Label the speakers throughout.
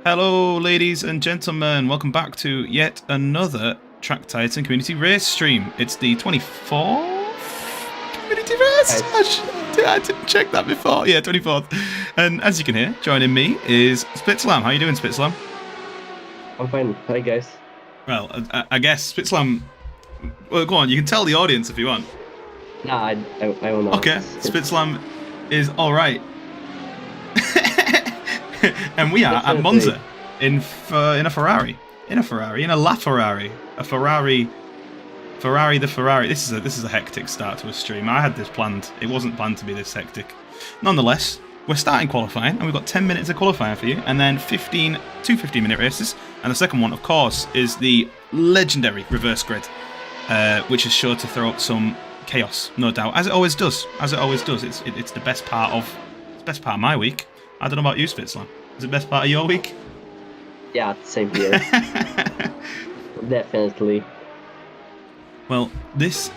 Speaker 1: Hello, ladies and gentlemen. Welcome back to yet another Track Titan community race stream. It's the 24th community race.
Speaker 2: Nice.
Speaker 1: I didn't check that before. Yeah, 24th. And as you can hear, joining me is Spitzlam. How you doing, Spitzlam?
Speaker 2: I'm fine. Hi, guys.
Speaker 1: Well, I guess Spitzlam. Well, go on. You can tell the audience if you want.
Speaker 2: Nah, I don't know.
Speaker 1: Okay, Spitzlam is all right. And we are at Monza in a Ferrari, in a LaFerrari, a Ferrari the Ferrari. This is a hectic start to a stream. I had this planned. It wasn't planned to be this hectic. Nonetheless, we're starting qualifying, and we've got 10 minutes of qualifying for you, and then 2 15-minute races. And the second one, of course, is the legendary reverse grid, which is sure to throw up some chaos, no doubt, as it always does. It's the best part of my week. I don't know about you, Spitzlam. Is it the best part of your week?
Speaker 2: Yeah, same here. Definitely.
Speaker 1: Well, this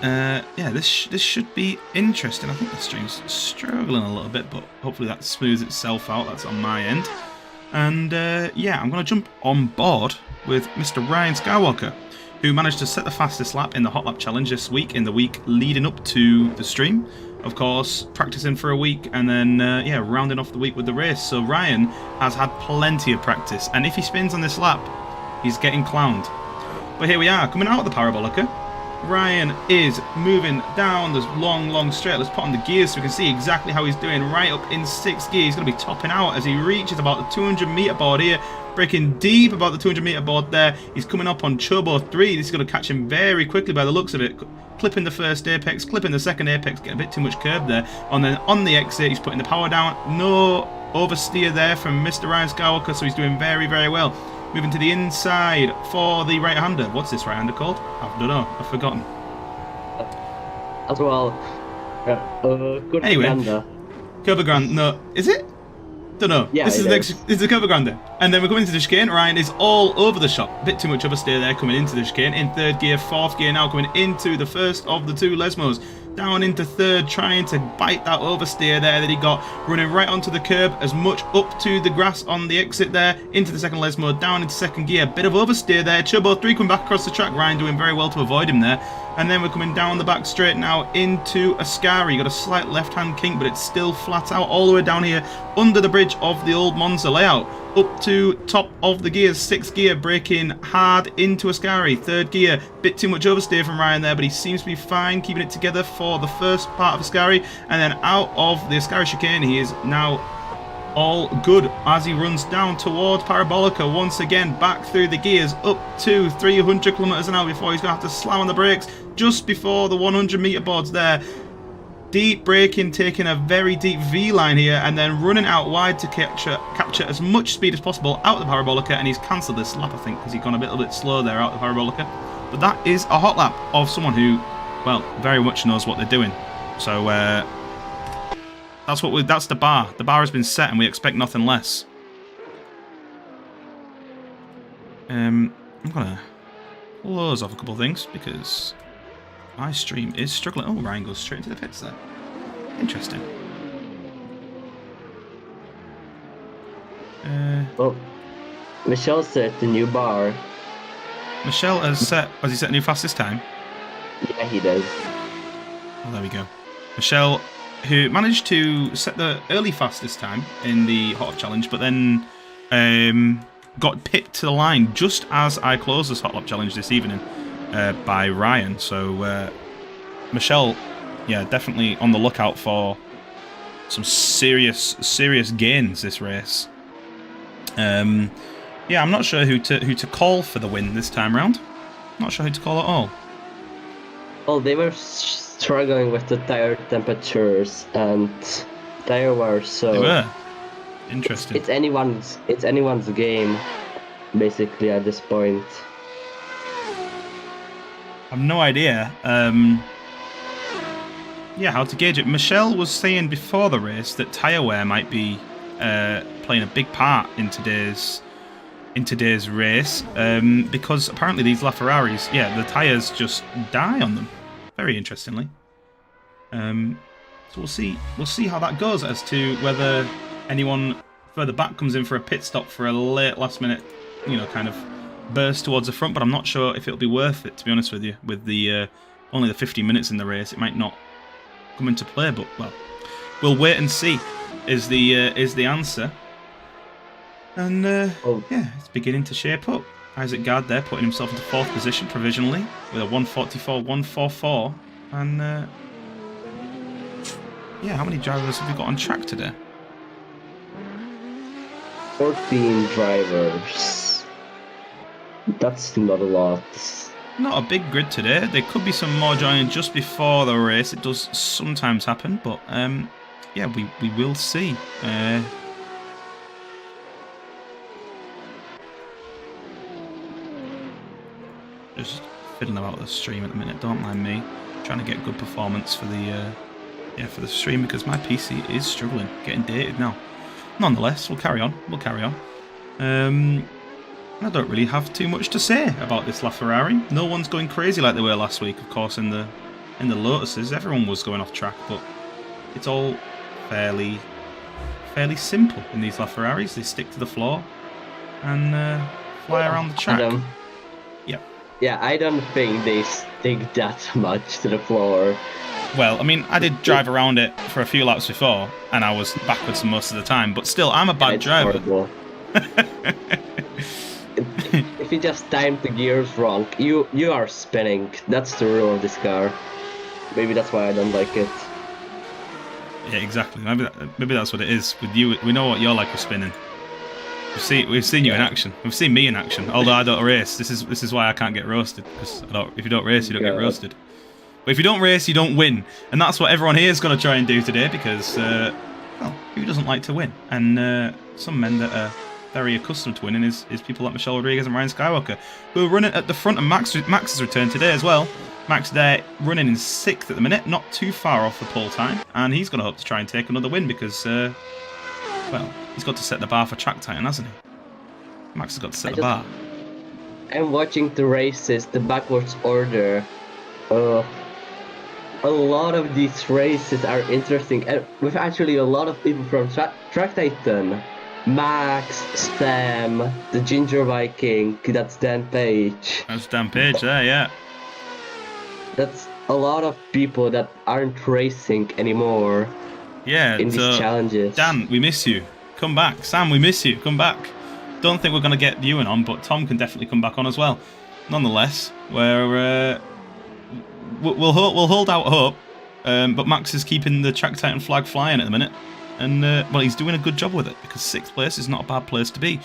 Speaker 1: should be interesting. I think the stream's struggling a little bit, but hopefully that smooths itself out. That's on my end. And yeah, I'm going to jump on board with Mr. Ryan Skywalker, who managed to set the fastest lap in the Hot Lap Challenge this week, in the week leading up to the stream. Of course, practicing for a week and then, yeah, rounding off the week with the race. So Ryan has had plenty of practice, and if he spins on this lap, he's getting clowned. But here we are, coming out of the Parabolica. Ryan is moving down this long straight. Let's put on the gears so we can see exactly how he's doing. Right up in 6th gear. He's going to be topping out as he reaches about the 200-meter board here. Breaking deep about the 200-meter board there. He's coming up on Turbo 3. This is going to catch him very quickly by the looks of it. Clipping the first apex, clipping the second apex, getting a bit too much curb there. And then on the exit, he's putting the power down. No oversteer there from Mr. Ryan Skywalker, so he's doing very well. Moving to the inside for the right-hander. What's this right-hander called? I don't know. I've forgotten.
Speaker 2: As well. Good
Speaker 1: anyway,
Speaker 2: Granda.
Speaker 1: Curva Grande. No, is it? Don't know.
Speaker 2: Yeah,
Speaker 1: this is the Curva Grande. And then we're coming into the chicane. Ryan is all over the shop. A bit too much oversteer there coming into the chicane. In 3rd gear, 4th gear now, coming into the first of the 2 Lesmos. Down into 3rd, trying to bite that oversteer there that he got. Running right onto the curb, as much up to the grass on the exit there. Into the 2nd Lesmo, down into 2nd gear. Bit of oversteer there. Turbo 3 coming back across the track. Ryan doing very well to avoid him there. And then we're coming down the back straight now into Ascari. Got a slight left-hand kink, but it's still flat out all the way down here under the bridge of the old Monza layout. Up to top of the gears, 6th gear, braking hard into Ascari. 3rd gear, bit too much oversteer from Ryan there, but he seems to be fine, keeping it together for the first part of Ascari. And then out of the Ascari chicane, he is now all good as he runs down towards Parabolica. Once again, back through the gears, up to 300 kilometers an hour before he's going to have to slam on the brakes just before the 100-meter boards there. Deep braking, taking a very deep V-line here, and then running out wide to capture as much speed as possible out of the Parabolica, and he's cancelled this lap, I think, because he's gone a little bit slow there out of the Parabolica. But that is a hot lap of someone who, well, very much knows what they're doing. So, that's the bar. The bar has been set, and we expect nothing less. I'm gonna close off a couple of things because my stream is struggling. Oh, Ryan goes straight into the pits there. Interesting.
Speaker 2: Well, Michelle set the new bar.
Speaker 1: Michelle has he set a new fastest time?
Speaker 2: Yeah, he does.
Speaker 1: Well, there we go. Michelle, who managed to set the early fastest time in the Hot Lap Challenge, but then got pipped to the line just as I closed this Hot Lap Challenge this evening by Ryan. So Michelle, yeah, definitely on the lookout for some serious gains this race. Yeah, I'm not sure who to call for the win this time round. Not sure who to call at all.
Speaker 2: Well, they were struggling with the tire temperatures and tire wear, so
Speaker 1: They were. Interesting.
Speaker 2: it's anyone's game, basically at this point.
Speaker 1: I've no idea. Yeah, how to gauge it. Michelle was saying before the race that tyre wear might be playing a big part in today's race, because apparently these LaFerraris, yeah, the tyres just die on them. Very interestingly. So we'll see how that goes as to whether anyone further back comes in for a pit stop for a late last minute, you know, kind of burst towards the front, but I'm not sure if it'll be worth it, to be honest with you. With the only the 50 minutes in the race, it might not come into play, but, well, we'll wait and see is the answer. And, yeah, it's beginning to shape up. Isaac Gard there putting himself into 4th position provisionally with a 1:44.144. And, yeah, how many drivers have we got on track today?
Speaker 2: 14 drivers. That's not a lot.
Speaker 1: Not a big grid today. There could be some more joining just before the race. It does sometimes happen, but, yeah, we will see. Just fiddling about the stream at the minute, don't mind me. Trying to get good performance for the stream because my PC is struggling, getting dated now. Nonetheless, we'll carry on. I don't really have too much to say about this LaFerrari. No one's going crazy like they were last week, of course, in the Lotuses. Everyone was going off track, but it's all fairly simple in these LaFerraris. They stick to the floor and fly around the track. Yep.
Speaker 2: Yeah, I don't think they stick that much to the floor.
Speaker 1: Well, I mean, I did drive around it for a few laps before, and I was backwards most of the time, but still, I'm a bad driver.
Speaker 2: If you just time the gears wrong, you are spinning. That's the rule of this car. Maybe that's why I don't like it.
Speaker 1: Yeah, exactly. Maybe that's what it is. With you, we know what you're like with spinning. We've seen you in action. We've seen me in action. Although I don't race, this is why I can't get roasted. Because if you don't race, you don't get roasted. But if you don't race, you don't win, and that's what everyone here is going to try and do today. Because well, who doesn't like to win? And some men that are very accustomed to winning is people like Michelle Rodriguez and Ryan Skywalker, who are running at the front. And Max has returned today as well. Max there running in 6th at the minute, not too far off the pole time, and he's going to hope to try and take another win because, well, he's got to set the bar for track time, hasn't he? Max has got to set the bar.
Speaker 2: I'm watching the races, the backwards order. A lot of these races are interesting, and with actually a lot of people from Track Titan. Max, Sam, the Ginger Viking, that's Dan Page.
Speaker 1: That's Dan Page there, yeah.
Speaker 2: That's a lot of people that aren't racing anymore.
Speaker 1: Yeah,
Speaker 2: in these challenges.
Speaker 1: Dan, we miss you. Come back. Sam, we miss you. Come back. Don't think we're going to get Ewan on, but Tom can definitely come back on as well. Nonetheless, we'll hold out hope. But Max is keeping the Track Titan flag flying at the minute. And, well, he's doing a good job with it because 6th place is not a bad place to be.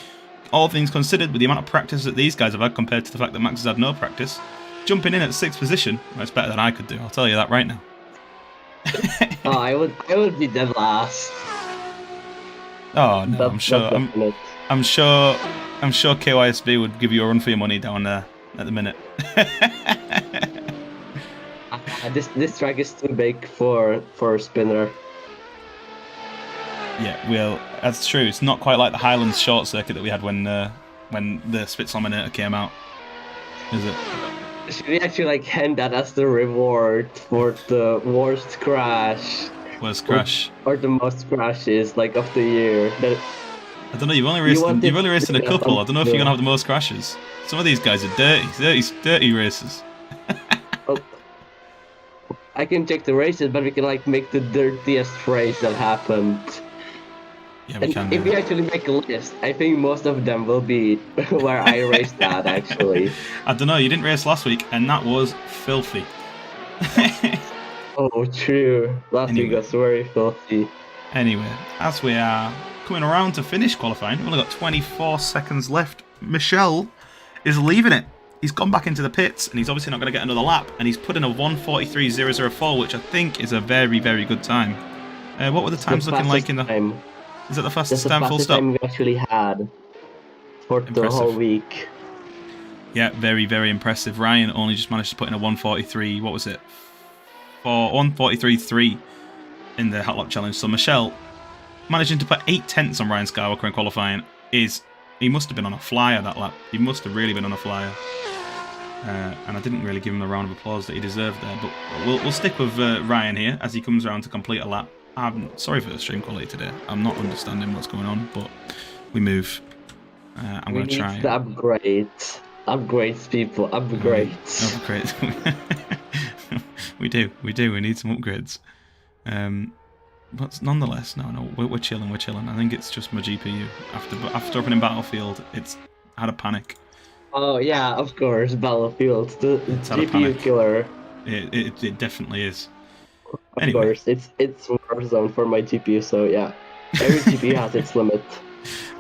Speaker 1: All things considered, with the amount of practice that these guys have had compared to the fact that Max has had no practice, jumping in at 6th position, well, it's better than I could do. I'll tell you that right now.
Speaker 2: Oh, I would be dead last.
Speaker 1: Oh no, I'm sure KYSB would give you a run for your money down there at the minute.
Speaker 2: This track is too big for a spinner.
Speaker 1: Yeah, well, that's true. It's not quite like the Highlands short circuit that we had when the Spitzominator came out, is it?
Speaker 2: Should we actually hand that as the reward for the worst crash?
Speaker 1: Worst crash.
Speaker 2: Or the most crashes of the year.
Speaker 1: I don't know. You've only raced in a couple. I don't know if you're gonna have the most crashes. Some of these guys are dirty racers.
Speaker 2: I can check the races, but we can make the dirtiest race that happened.
Speaker 1: Yeah, we can.
Speaker 2: If we actually make a list, I think most of them will be where I raced at, actually.
Speaker 1: I don't know, you didn't race last week, and that was filthy.
Speaker 2: Oh, true. Last week was very filthy.
Speaker 1: Anyway, as we are coming around to finish qualifying, we've only got 24 seconds left. Michel is leaving it. He's gone back into the pits, and he's obviously not going to get another lap, and he's put in a 1:43.004, which I think is a very, very good time. What were the times looking like in the...
Speaker 2: time.
Speaker 1: Is that the fastest time full stop?
Speaker 2: Time we actually had for the whole week.
Speaker 1: Yeah, very, very impressive. Ryan only just managed to put in a 1:43. What was it? 1:43.3 in the Hot Lap Challenge. So Michel managing to put 8/10 on Ryan Skywalker in qualifying he must have been on a flyer that lap. He must have really been on a flyer. And I didn't really give him the round of applause that he deserved there. But we'll stick with Ryan here as he comes around to complete a lap. I'm sorry for the stream quality today. I'm not understanding what's going on, but we move. I'm going to try.
Speaker 2: We need to upgrade. Upgrades, people. Upgrades.
Speaker 1: Upgrades. We do. We need some upgrades. But nonetheless, no, we're chilling. We're chilling. I think it's just my GPU. After opening Battlefield, it's had a panic.
Speaker 2: Oh yeah, of course, Battlefield, the GPU killer.
Speaker 1: It definitely is.
Speaker 2: Of course, it's Warzone for my GPU, so yeah. Every GPU has its limit.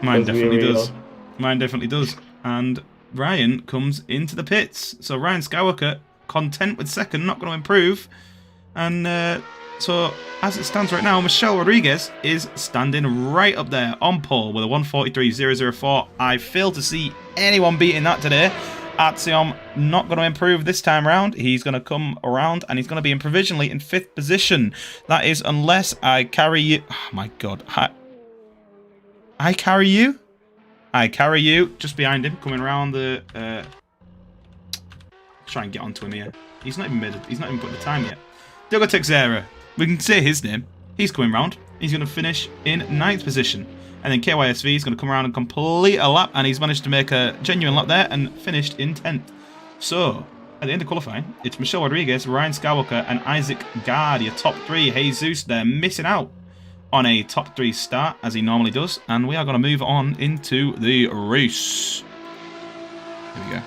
Speaker 1: Mine definitely does. Mine definitely does. And Ryan comes into the pits. So Ryan Skywalker, content with second, not going to improve. And so as it stands right now, Michelle Rodriguez is standing right up there on pole with a 1:43.004. I fail to see anyone beating that today. Artyom not going to improve this time round. He's going to come around and he's going to be in provisionally in 5th position. That is unless I carry you. Oh my god. I carry you? I carry you just behind him, coming around the... try and get onto him here. He's not even put the time yet. Diogo Texera. We can say his name. He's coming round. He's going to finish in 9th position. And then KYSV is going to come around and complete a lap, and he's managed to make a genuine lap there and finished in 10th. So, at the end of qualifying, it's Michelle Rodriguez, Ryan Skywalker, and Isaac Gard, your top 3. Jesus, they're missing out on a top 3 start, as he normally does. And we are going to move on into the race. Here we go.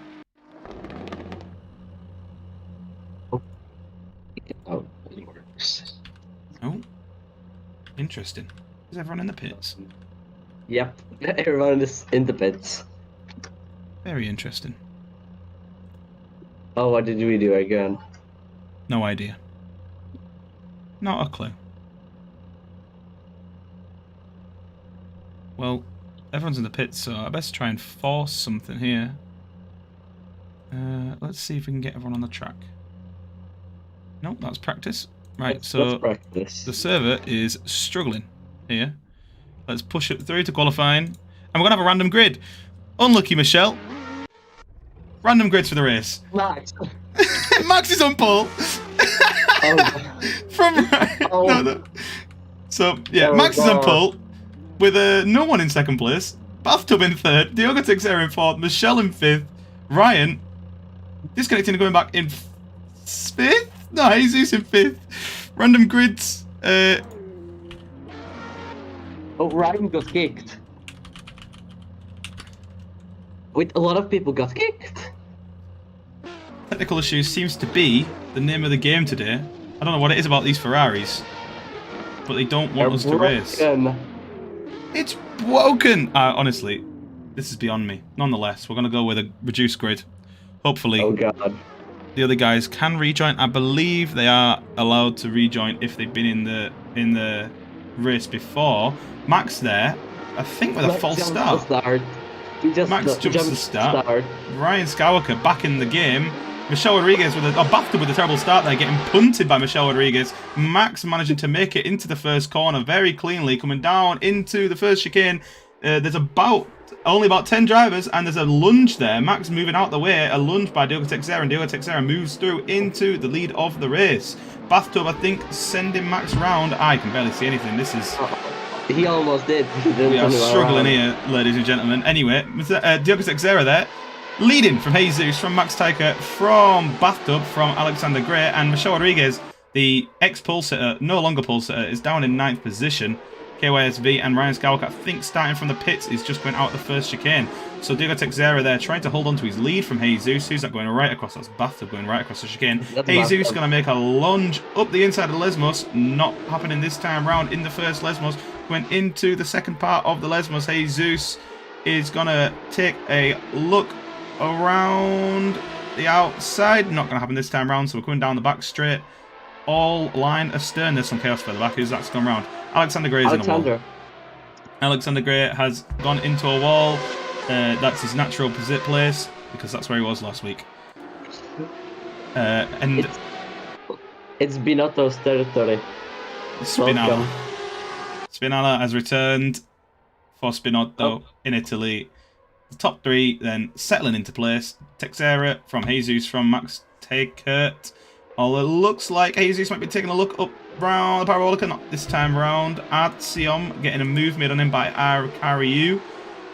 Speaker 1: Oh, interesting. Is everyone in the pits?
Speaker 2: Yep, everyone is in the pits.
Speaker 1: Very interesting.
Speaker 2: Oh, what did we do again?
Speaker 1: No idea. Not a clue. Well, everyone's in the pits, so I best try and force something here. Let's see if we can get everyone on the track. Nope, that's practice. Right, so the server is struggling here. Let's push it through to qualifying. And we're going to have a random grid. Unlucky, Michelle. Random grids for the race.
Speaker 2: Max.
Speaker 1: Max is on pole.
Speaker 2: Oh.
Speaker 1: From Ryan.
Speaker 2: Oh.
Speaker 1: No. So, yeah, Max is on pole. With no one in 2nd place. Bathtub in 3rd. Diogo Texera in 4th. Michelle in 5th. Ryan disconnecting and going back in 5th? No, Jesus in 5th. Random grids.
Speaker 2: Oh, Ryan got kicked. Wait, a lot of people got kicked.
Speaker 1: Technical issues seems to be the name of the game today. I don't know what it is about these Ferraris, but they don't want us to race. It's broken! Honestly, this is beyond me. Nonetheless, we're going to go with a reduced grid. Hopefully,
Speaker 2: oh god,
Speaker 1: the other guys can rejoin. I believe they are allowed to rejoin if they've been in the race before. Max there, I think with a false start. Max jumps the start. Ryan Skywalker back in the game. Michelle Rodriguez with Bathtub with a terrible start there, getting punted by Michelle Rodriguez. Max managing to make it into the first corner very cleanly, coming down into the first chicane. There's only about 10 drivers, and there's a lunge there. Max moving out the way, a lunge by Diogo Texera, and Diogo Texera moves through into the lead of the race. Bathtub, I think, sending Max round. I can barely see anything. This is...
Speaker 2: He almost did.
Speaker 1: We are struggling here, ladies and gentlemen. Anyway, Diogo Texera there, leading from Jesus, from Max Tyker, from Bathtub, from Alexander Gray, and Michelle Rodriguez, the ex-pole sitter, no longer pole sitter, is down in 9th position. KYSV and Ryan Skywalker, I think, starting from the pits, is just going out the first chicane. So Diogo Texera there, trying to hold on to his lead from Jesus, who's not going right across. That's Bathtub going right across the chicane. Jesus going to make a lunge up the inside of Lesmos. Not happening this time round in the first Lesmos. Going into the second part of the Lesmos. Jesus is going to take a look around the outside. Not going to happen this time round, so we're coming down the back straight. All line astern. There's some chaos for the back. Who's that's gone round? Alexander Gray is in a wall. Alexander Gray has gone into a wall. That's his natural place, because that's where he was last week. And
Speaker 2: it's Binotto's territory.
Speaker 1: Spinella has returned for Spinotto in Italy. The top 3 then settling into place. Texera from Jesus, from Max Takert. Although it looks like Jesus might be taking a look up round the parabolica, not this time round. Artyom getting a move made on him by Ryu.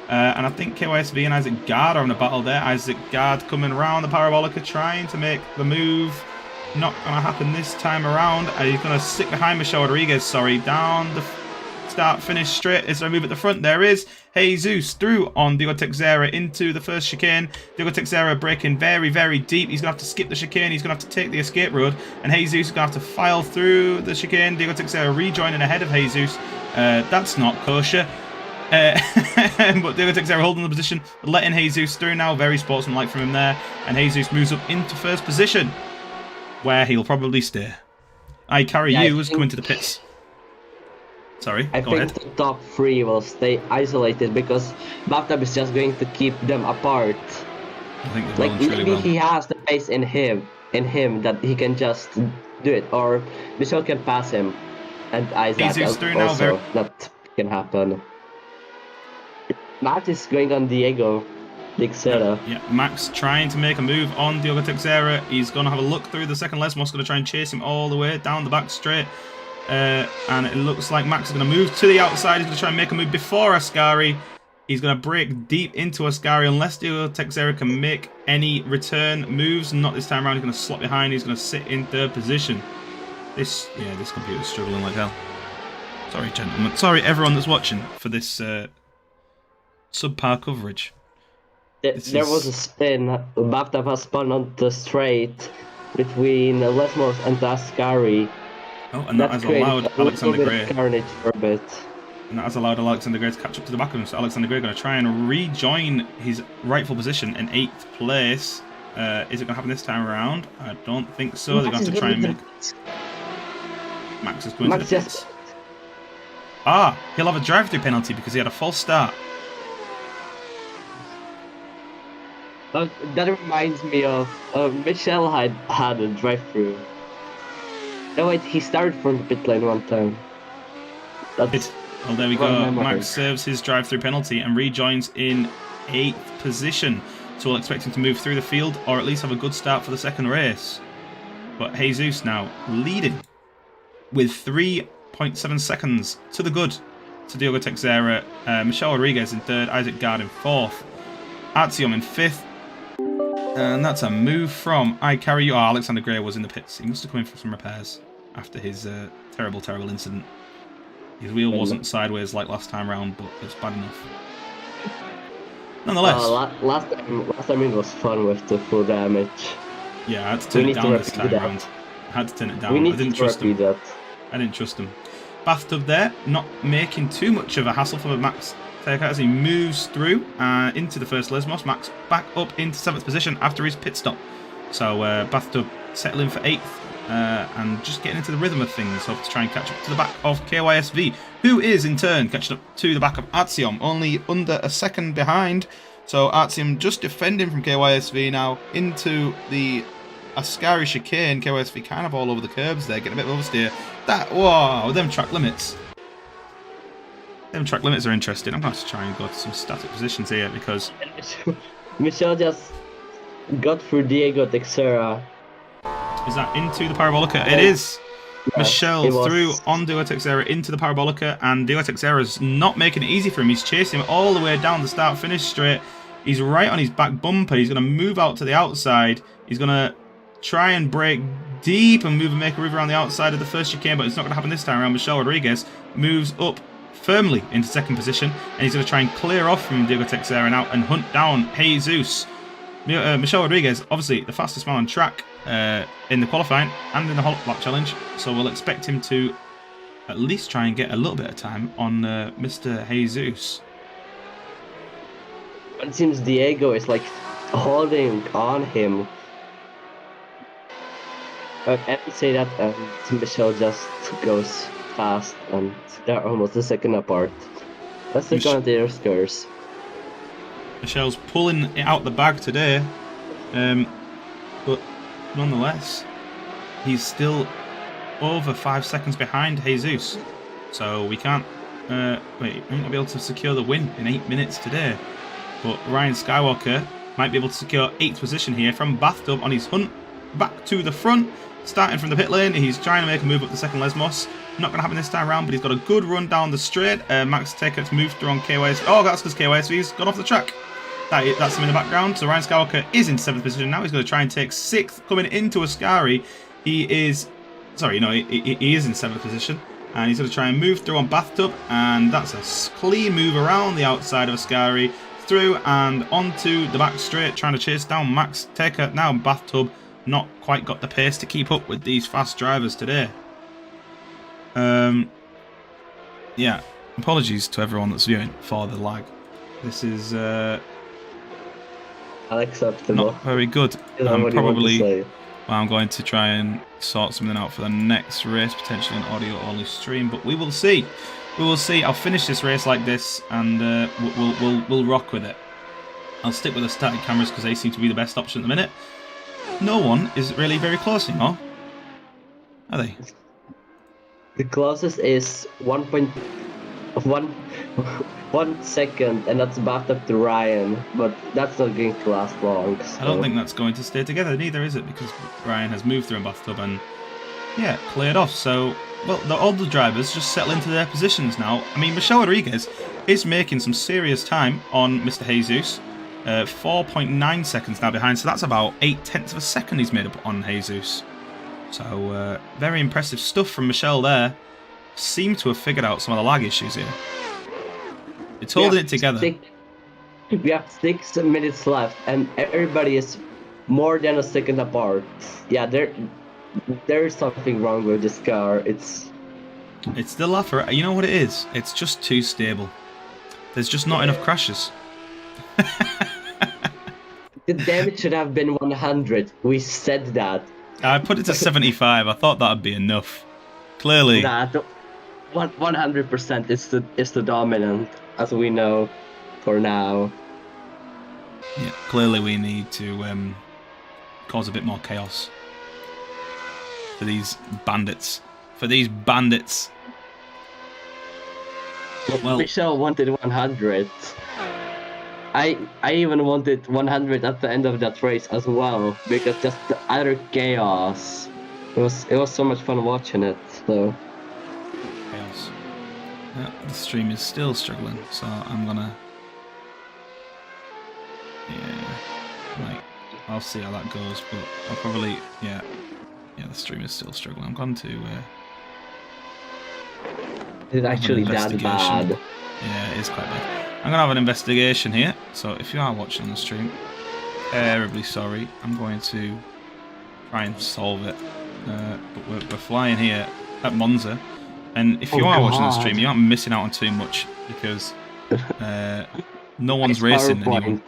Speaker 1: And I think KYSV and Isaac Gard are in a battle there. Isaac Gard coming around the parabolica, trying to make the move. Not going to happen this time around. He's going to stick behind Michelle Rodriguez, sorry. Down the start, finish straight. Is there a move at the front? There is. Jesus through on Diogo Teixeira into the first chicane. Diogo Teixeira breaking very, very deep. He's going to have to skip the chicane. He's going to have to take the escape road. And Jesus is going to have to file through the chicane. Diogo Teixeira rejoining ahead of Jesus. That's not kosher. But Diogo Teixeira holding the position, letting Jesus through now. Very sportsmanlike from him there. And Jesus moves up into first position, where he'll probably stay. I carry you as coming to the pits. Sorry,
Speaker 2: I
Speaker 1: go
Speaker 2: think
Speaker 1: ahead.
Speaker 2: the top 3 will stay isolated because Baftab is just going to keep them apart.
Speaker 1: I think they will
Speaker 2: Like
Speaker 1: and truly
Speaker 2: maybe
Speaker 1: will.
Speaker 2: he has the pace in him that he can just do it, or Michel can pass him, and Isaac
Speaker 1: Jesus through now,
Speaker 2: also that can happen. Matt is going on Diego Teixeira.
Speaker 1: Yeah, Max trying to make a move on Diogo Teixeira. He's going to have a look through the second Lesmos, going to try and chase him all the way down the back straight. And it looks like Max is going to move to the outside. He's going to try and make a move before Ascari. He's going to break deep into Ascari unless Diogo Teixeira can make any return moves. Not this time around. He's going to slot behind. He's going to sit in third position. This computer's struggling like hell. Sorry, gentlemen. Sorry, everyone that's watching for this subpar coverage.
Speaker 2: There was a spin. Baftab has spun on the straight between Lesmos and Ascari.
Speaker 1: Oh, and that has allowed Alexander Gray.
Speaker 2: Carnage for a bit.
Speaker 1: And that has allowed Alexander Gray to catch up to the back of him. So Alexander Gray going to try and rejoin his rightful position in 8th place. Is it going to happen this time around? I don't think so. They're going to have to try and make... Max is going to the pits. Ah, he'll have a drive-through penalty because he had a false start.
Speaker 2: That reminds me of Michel had a drive-through. No wait, he started from the pit lane one time.
Speaker 1: Well, there we go. Max serves his drive-through penalty and rejoins in 8th position. So we'll expect him to move through the field or at least have a good start for the second race. But Jesus now leading with 3.7 seconds to the good to Diogo Teixeira. Michelle Rodriguez in 3rd, Isaac Gard in 4th, Artyom in 5th. And that's a move from I carry you. Oh, Alexander Gray was in the pits. He must have come in for some repairs after his terrible, terrible incident. His wheel wasn't sideways like last time round, but it was bad enough. Nonetheless.
Speaker 2: Last time it was fun with the full damage.
Speaker 1: Yeah, I had to turn it down this time round. I had to turn it down. I didn't trust him. I didn't trust him. Bathtub there, not making too much of a hassle for Max as he moves through into the first Lesmos. Max back up into 7th position after his pit stop. So Bathtub settling for 8th and just getting into the rhythm of things. Hope to try and catch up to the back of KYSV, who is in turn catching up to the back of Artyom, only under a second behind. So Artyom just defending from KYSV now into the Ascari chicane. KYSV kind of all over the curbs there, getting a bit of oversteer. Whoa, them track limits. Them track limits are interesting. I'm going to have to try and go to some static positions here because...
Speaker 2: Michel just got through Diego Teixeira.
Speaker 1: Is that into the parabolica? It is. Yeah, Michel through on Diogo Teixeira into the parabolica, and Diogo Teixeira's not making it easy for him. He's chasing him all the way down the start-finish straight. He's right on his back bumper. He's going to move out to the outside. He's going to try and break deep and make a move around the outside of the first chicane, but it's not going to happen this time around. Michel Rodriguez moves up firmly into 2nd position, and he's going to try and clear off from Diogo Teixeira now and hunt down Jesus. Michel Rodriguez, obviously the fastest man on track in the qualifying and in the Hot Lap Challenge, so we'll expect him to at least try and get a little bit of time on Mr. Jesus.
Speaker 2: It seems Diego is like holding on him. And say that Michel just goes fast and they're almost a second apart. That's the commentator scores.
Speaker 1: Michel's pulling it out the bag today, but nonetheless, he's still over 5 seconds behind Jesus. So we can't, we might not be able to secure the win in 8 minutes today. But Ryan Skywalker might be able to secure 8th position here from Bathtub on his hunt back to the front, starting from the pit lane. He's trying to make a move up the second Lesmos. Not going to happen this time around, but he's got a good run down the straight. Max Teckert's moved through on KYSV. Oh, that's because KYSV's gone off the track. That's him in the background. So Ryan Skywalker is in 7th position now. He's going to try and take 6th, coming into Ascari. He is... Sorry, no, he is in 7th position. And he's going to try and move through on Bathtub. And that's a clean move around the outside of Ascari. Through and onto the back straight, trying to chase down Max Teckert. Now Bathtub not quite got the pace to keep up with these fast drivers today. Yeah, apologies to everyone that's viewing for the lag. This is
Speaker 2: unacceptable.
Speaker 1: Not very good. I'm going to try and sort something out for the next race, potentially an audio only stream, but we will see. We will see. I'll finish this race like this, and we'll rock with it. I'll stick with the static cameras because they seem to be the best option at the minute. No one is really very close anymore, are they?
Speaker 2: The closest is 1.1 second, and that's backed up to Ryan, but that's not going to last long. So.
Speaker 1: I don't think that's going to stay together, neither is it, because Ryan has moved through a bathtub and, yeah, cleared off. So, well, all the drivers just settle into their positions now. I mean, Michelle Rodriguez is making some serious time on Mr. Jesus. 4.9 seconds now behind, so that's about 0.8 of a second he's made up on Jesus. So, very impressive stuff from Michelle there. Seem to have figured out some of the lag issues here. It's holding it together.
Speaker 2: We have 6 minutes left, and everybody is more than a second apart. Yeah, there is something wrong with this car. It's
Speaker 1: the LaFerrari. You know what it is? It's just too stable. There's just not enough crashes.
Speaker 2: The damage should have been 100. We said that.
Speaker 1: I put it to 75. I thought that'd be enough. Clearly.
Speaker 2: Nah, 100% is the dominant, as we know for now.
Speaker 1: Yeah, clearly we need to cause a bit more chaos for these bandits.
Speaker 2: Well, Michelle wanted 100. I even wanted 100 at the end of that race as well, because just the utter chaos. It was so much fun watching it. So.
Speaker 1: Chaos. Yeah, the stream is still struggling, so I'm gonna. Yeah, like I'll see how that goes, but I'll probably yeah, the stream is still struggling. I'm going to.
Speaker 2: It's actually that bad.
Speaker 1: Yeah, it is quite bad. I'm going to have an investigation here, so if you are watching the stream, terribly sorry. I'm going to try and solve it. But we're flying here at Monza, and if you are watching the stream, you aren't missing out on too much, because no one's racing anyone.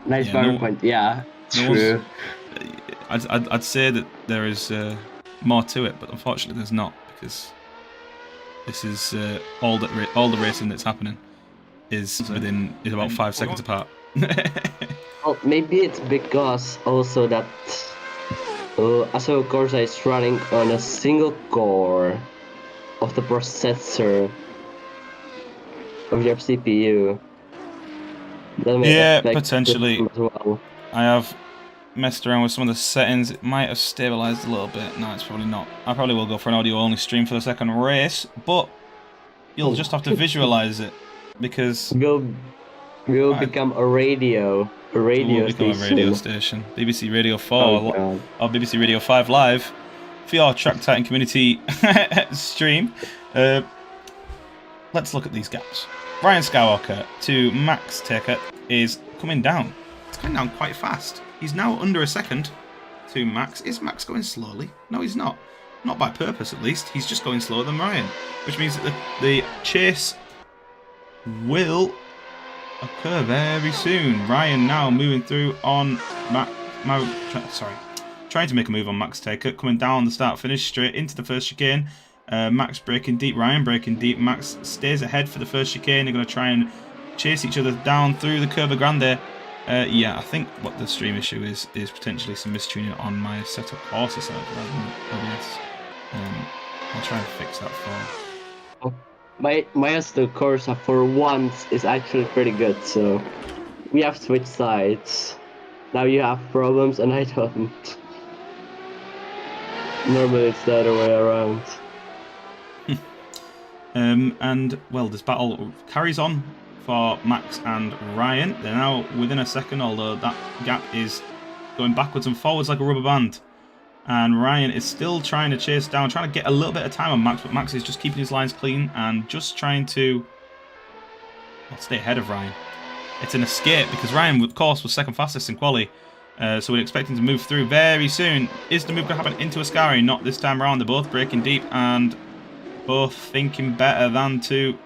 Speaker 2: Nice PowerPoint, yeah, true.
Speaker 1: I'd say that there is more to it, but unfortunately there's not, because this is all the racing that's happening is about 5 seconds apart.
Speaker 2: Well, maybe it's because also that Assetto Corsa is running on a single core of the processor of your CPU.
Speaker 1: Yeah, potentially. Well. I have messed around with some of the settings. It might have stabilized a little bit. No, it's probably not. I probably will go for an audio only stream for the second race, but you'll just have to visualize it, because
Speaker 2: we'll become a radio station.
Speaker 1: BBC Radio 4 or BBC Radio 5 Live for your Track Titan community stream. Let's look at these gaps. Ryan Skywalker to Max Teckert is coming down. It's coming down quite fast. He's now under a second to Max. Is Max going slowly? No, he's not. Not by purpose, at least. He's just going slower than Ryan, which means that the chase will occur very soon. Ryan now moving through on trying to make a move on Max Teckert, coming down the start-finish straight into the first chicane. Max breaking deep, Ryan breaking deep. Max stays ahead for the first chicane. They're going to try and chase each other down through the Curva Grande. Yeah, I think what the stream issue is potentially some mistuning on my setup Corsa side rather than OBS. I'll try and fix that for.
Speaker 2: My Assetto Corsa for once is actually pretty good, so we have switched sides. Now you have problems and I don't. Normally it's the other way around.
Speaker 1: And, well, this battle carries on for Max and Ryan. They're now within a second, although that gap is going backwards and forwards like a rubber band. And Ryan is still trying to chase down, trying to get a little bit of time on Max, but Max is just keeping his lines clean and just trying to stay ahead of Ryan. It's an escape because Ryan, of course, was second fastest in quali. So we're expecting to move through very soon. Is the move going to happen into Ascari? Not this time around. They're both breaking deep and both thinking better than to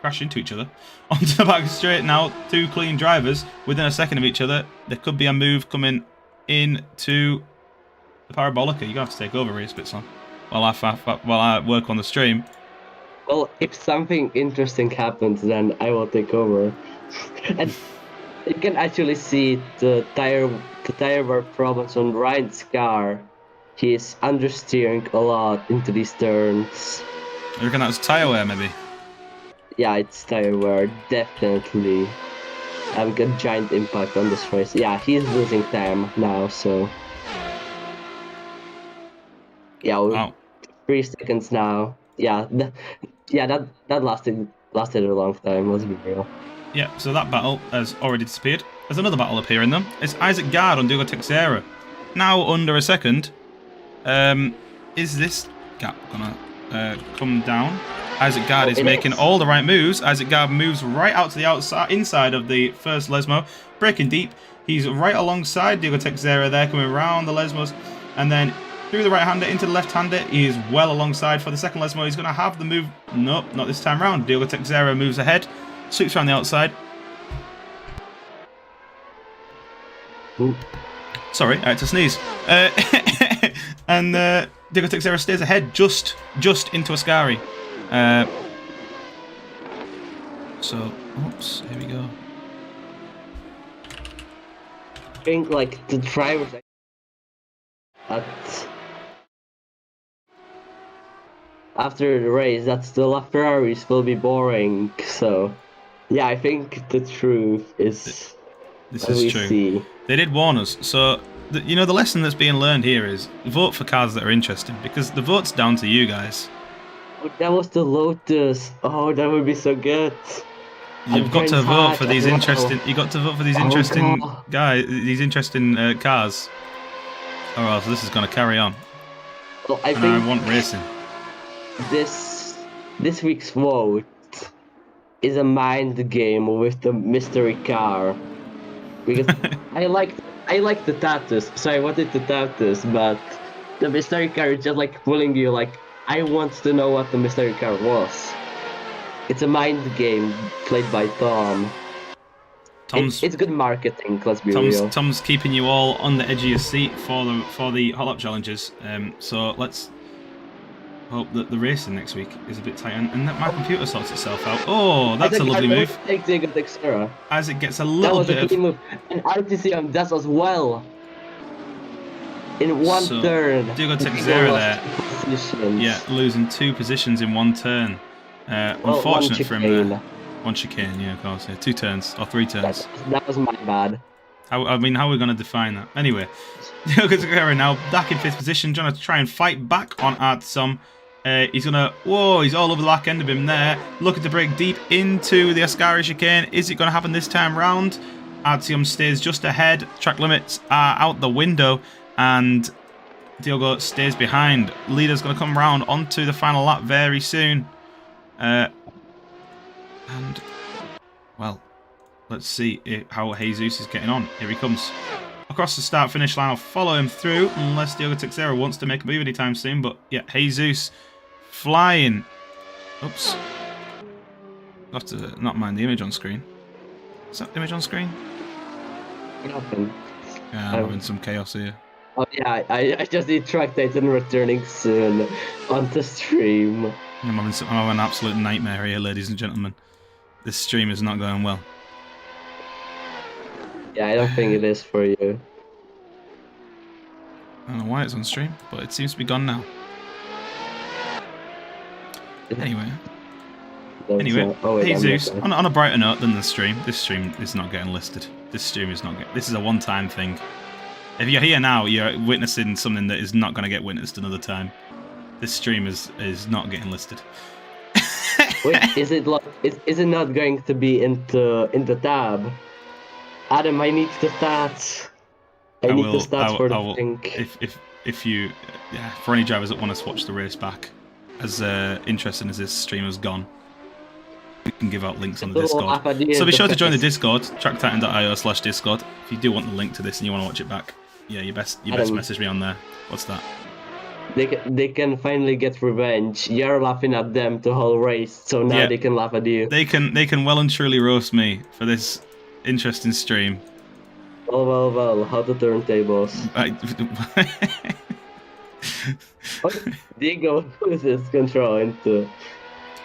Speaker 1: crash into each other. Onto the back straight now. Two clean drivers within a second of each other. There could be a move coming into the Parabolica. You're going to have to take over, Reese Bitson, while I work on the stream.
Speaker 2: Well, if something interesting happens, then I will take over. And you can actually see the tire wear problems on Ryan's car. He's understeering a lot into these turns.
Speaker 1: You reckon that was tyre wear, maybe?
Speaker 2: Yeah, it's tire wear, definitely. Having a giant impact on this race. Yeah, he's losing time now, so... Yeah,
Speaker 1: Wow.
Speaker 2: 3 seconds now. Yeah, that lasted a long time, let's be real.
Speaker 1: Yeah, so that battle has already disappeared. There's another battle appearing though. It's Isaac Gard on Diogo Teixeira. Now under a second. Is this gap gonna come down? Isaac Gard is making all the right moves. Isaac Gard moves right out to the outside, inside of the first Lesmo, breaking deep. He's right alongside Diogo Teixeira there, coming around the Lesmos, and then through the right-hander into the left-hander. He is well alongside for the second Lesmo. He's going to have the move. Nope, not this time round. Diogo Teixeira moves ahead, sweeps around the outside.
Speaker 2: Ooh.
Speaker 1: Sorry, I had to sneeze. And Diogo Teixeira stays ahead just into Ascari. So, oops, here we go.
Speaker 2: I think like the drivers after the race, that's the LaFerraris will be boring. So, yeah, I think the truth is
Speaker 1: this is true. See. They did warn us. So, you know, the lesson that's being learned here is vote for cars that are interesting, because the vote's down to you guys.
Speaker 2: Oh, that was the Lotus. Oh, that would be so good.
Speaker 1: You've got to vote for these interesting. You got to vote for these interesting guys, these interesting cars, or else this is going to carry on.
Speaker 2: Well, I think
Speaker 1: I want racing.
Speaker 2: This week's vote is a mind game with the mystery car, because I like the tattoos, so I wanted the tattoos, but the mystery car is just like pulling you. Like, I want to know what the mystery car was. It's a mind game played by Tom. It's good marketing, let's be real.
Speaker 1: Tom's keeping you all on the edge of your seat for the hot lap challenges. So let's hope that the racing next week is a bit tight and that my computer sorts itself out. Oh, that's a lovely move. As it gets a little bit of
Speaker 2: move. And RTCM does as well. In one turn.
Speaker 1: Diogo Teixeira there. Yeah, losing 2 positions in 1 turn. Unfortunate for him there. 1 chicane, yeah, of course. Yeah, 2 turns or 3 turns.
Speaker 2: That was my bad.
Speaker 1: I mean, how are we going to define that? Anyway, Diogo Teixeira now back in 5th position, trying to try and fight back on Artsum. He's going to... Whoa, he's all over the back end of him there. Looking to break deep into the Ascari chicane. Is it going to happen this time round? Artyom stays just ahead. Track limits are out the window. And Diogo stays behind. Leader's going to come round onto the final lap very soon. And, well, let's see how Jesus is getting on. Here he comes. Across the start-finish line, I'll follow him through, unless Diogo Teixeira wants to make a move anytime soon. But, yeah, Jesus flying. Oops. I'll have to not mind the image on screen. Is that the image on screen?
Speaker 2: Nothing.
Speaker 1: Yeah, I'm having some chaos here.
Speaker 2: Oh, yeah, I just need track Titan returning soon on the stream.
Speaker 1: I'm having an absolute nightmare here, ladies and gentlemen. This stream is not going well.
Speaker 2: Yeah, I don't think it is for you.
Speaker 1: I don't know why it's on stream, but it seems to be gone now. Anyway, Jesus, on a brighter note than the stream, this stream is not getting listed. This stream is not getting... This is a one-time thing. If you're here now, you're witnessing something that is not going to get witnessed another time. This stream is not getting listed.
Speaker 2: Wait, is it not going to be into tab? Adam, I need the stats. I need the stats for the thing.
Speaker 1: If you, for any drivers that want to watch the race back, as interesting as this stream has gone, we can give out links on the Discord. So be sure to join the Discord, tracktitan.io/Discord. If you do want the link to this and you want to watch it back, yeah, you best message me on there. What's that?
Speaker 2: They can finally get revenge. You're laughing at them the whole race, so now they can laugh at you.
Speaker 1: They can well and truly roast me for this interesting stream.
Speaker 2: Well, how the turntables. Diego loses control into...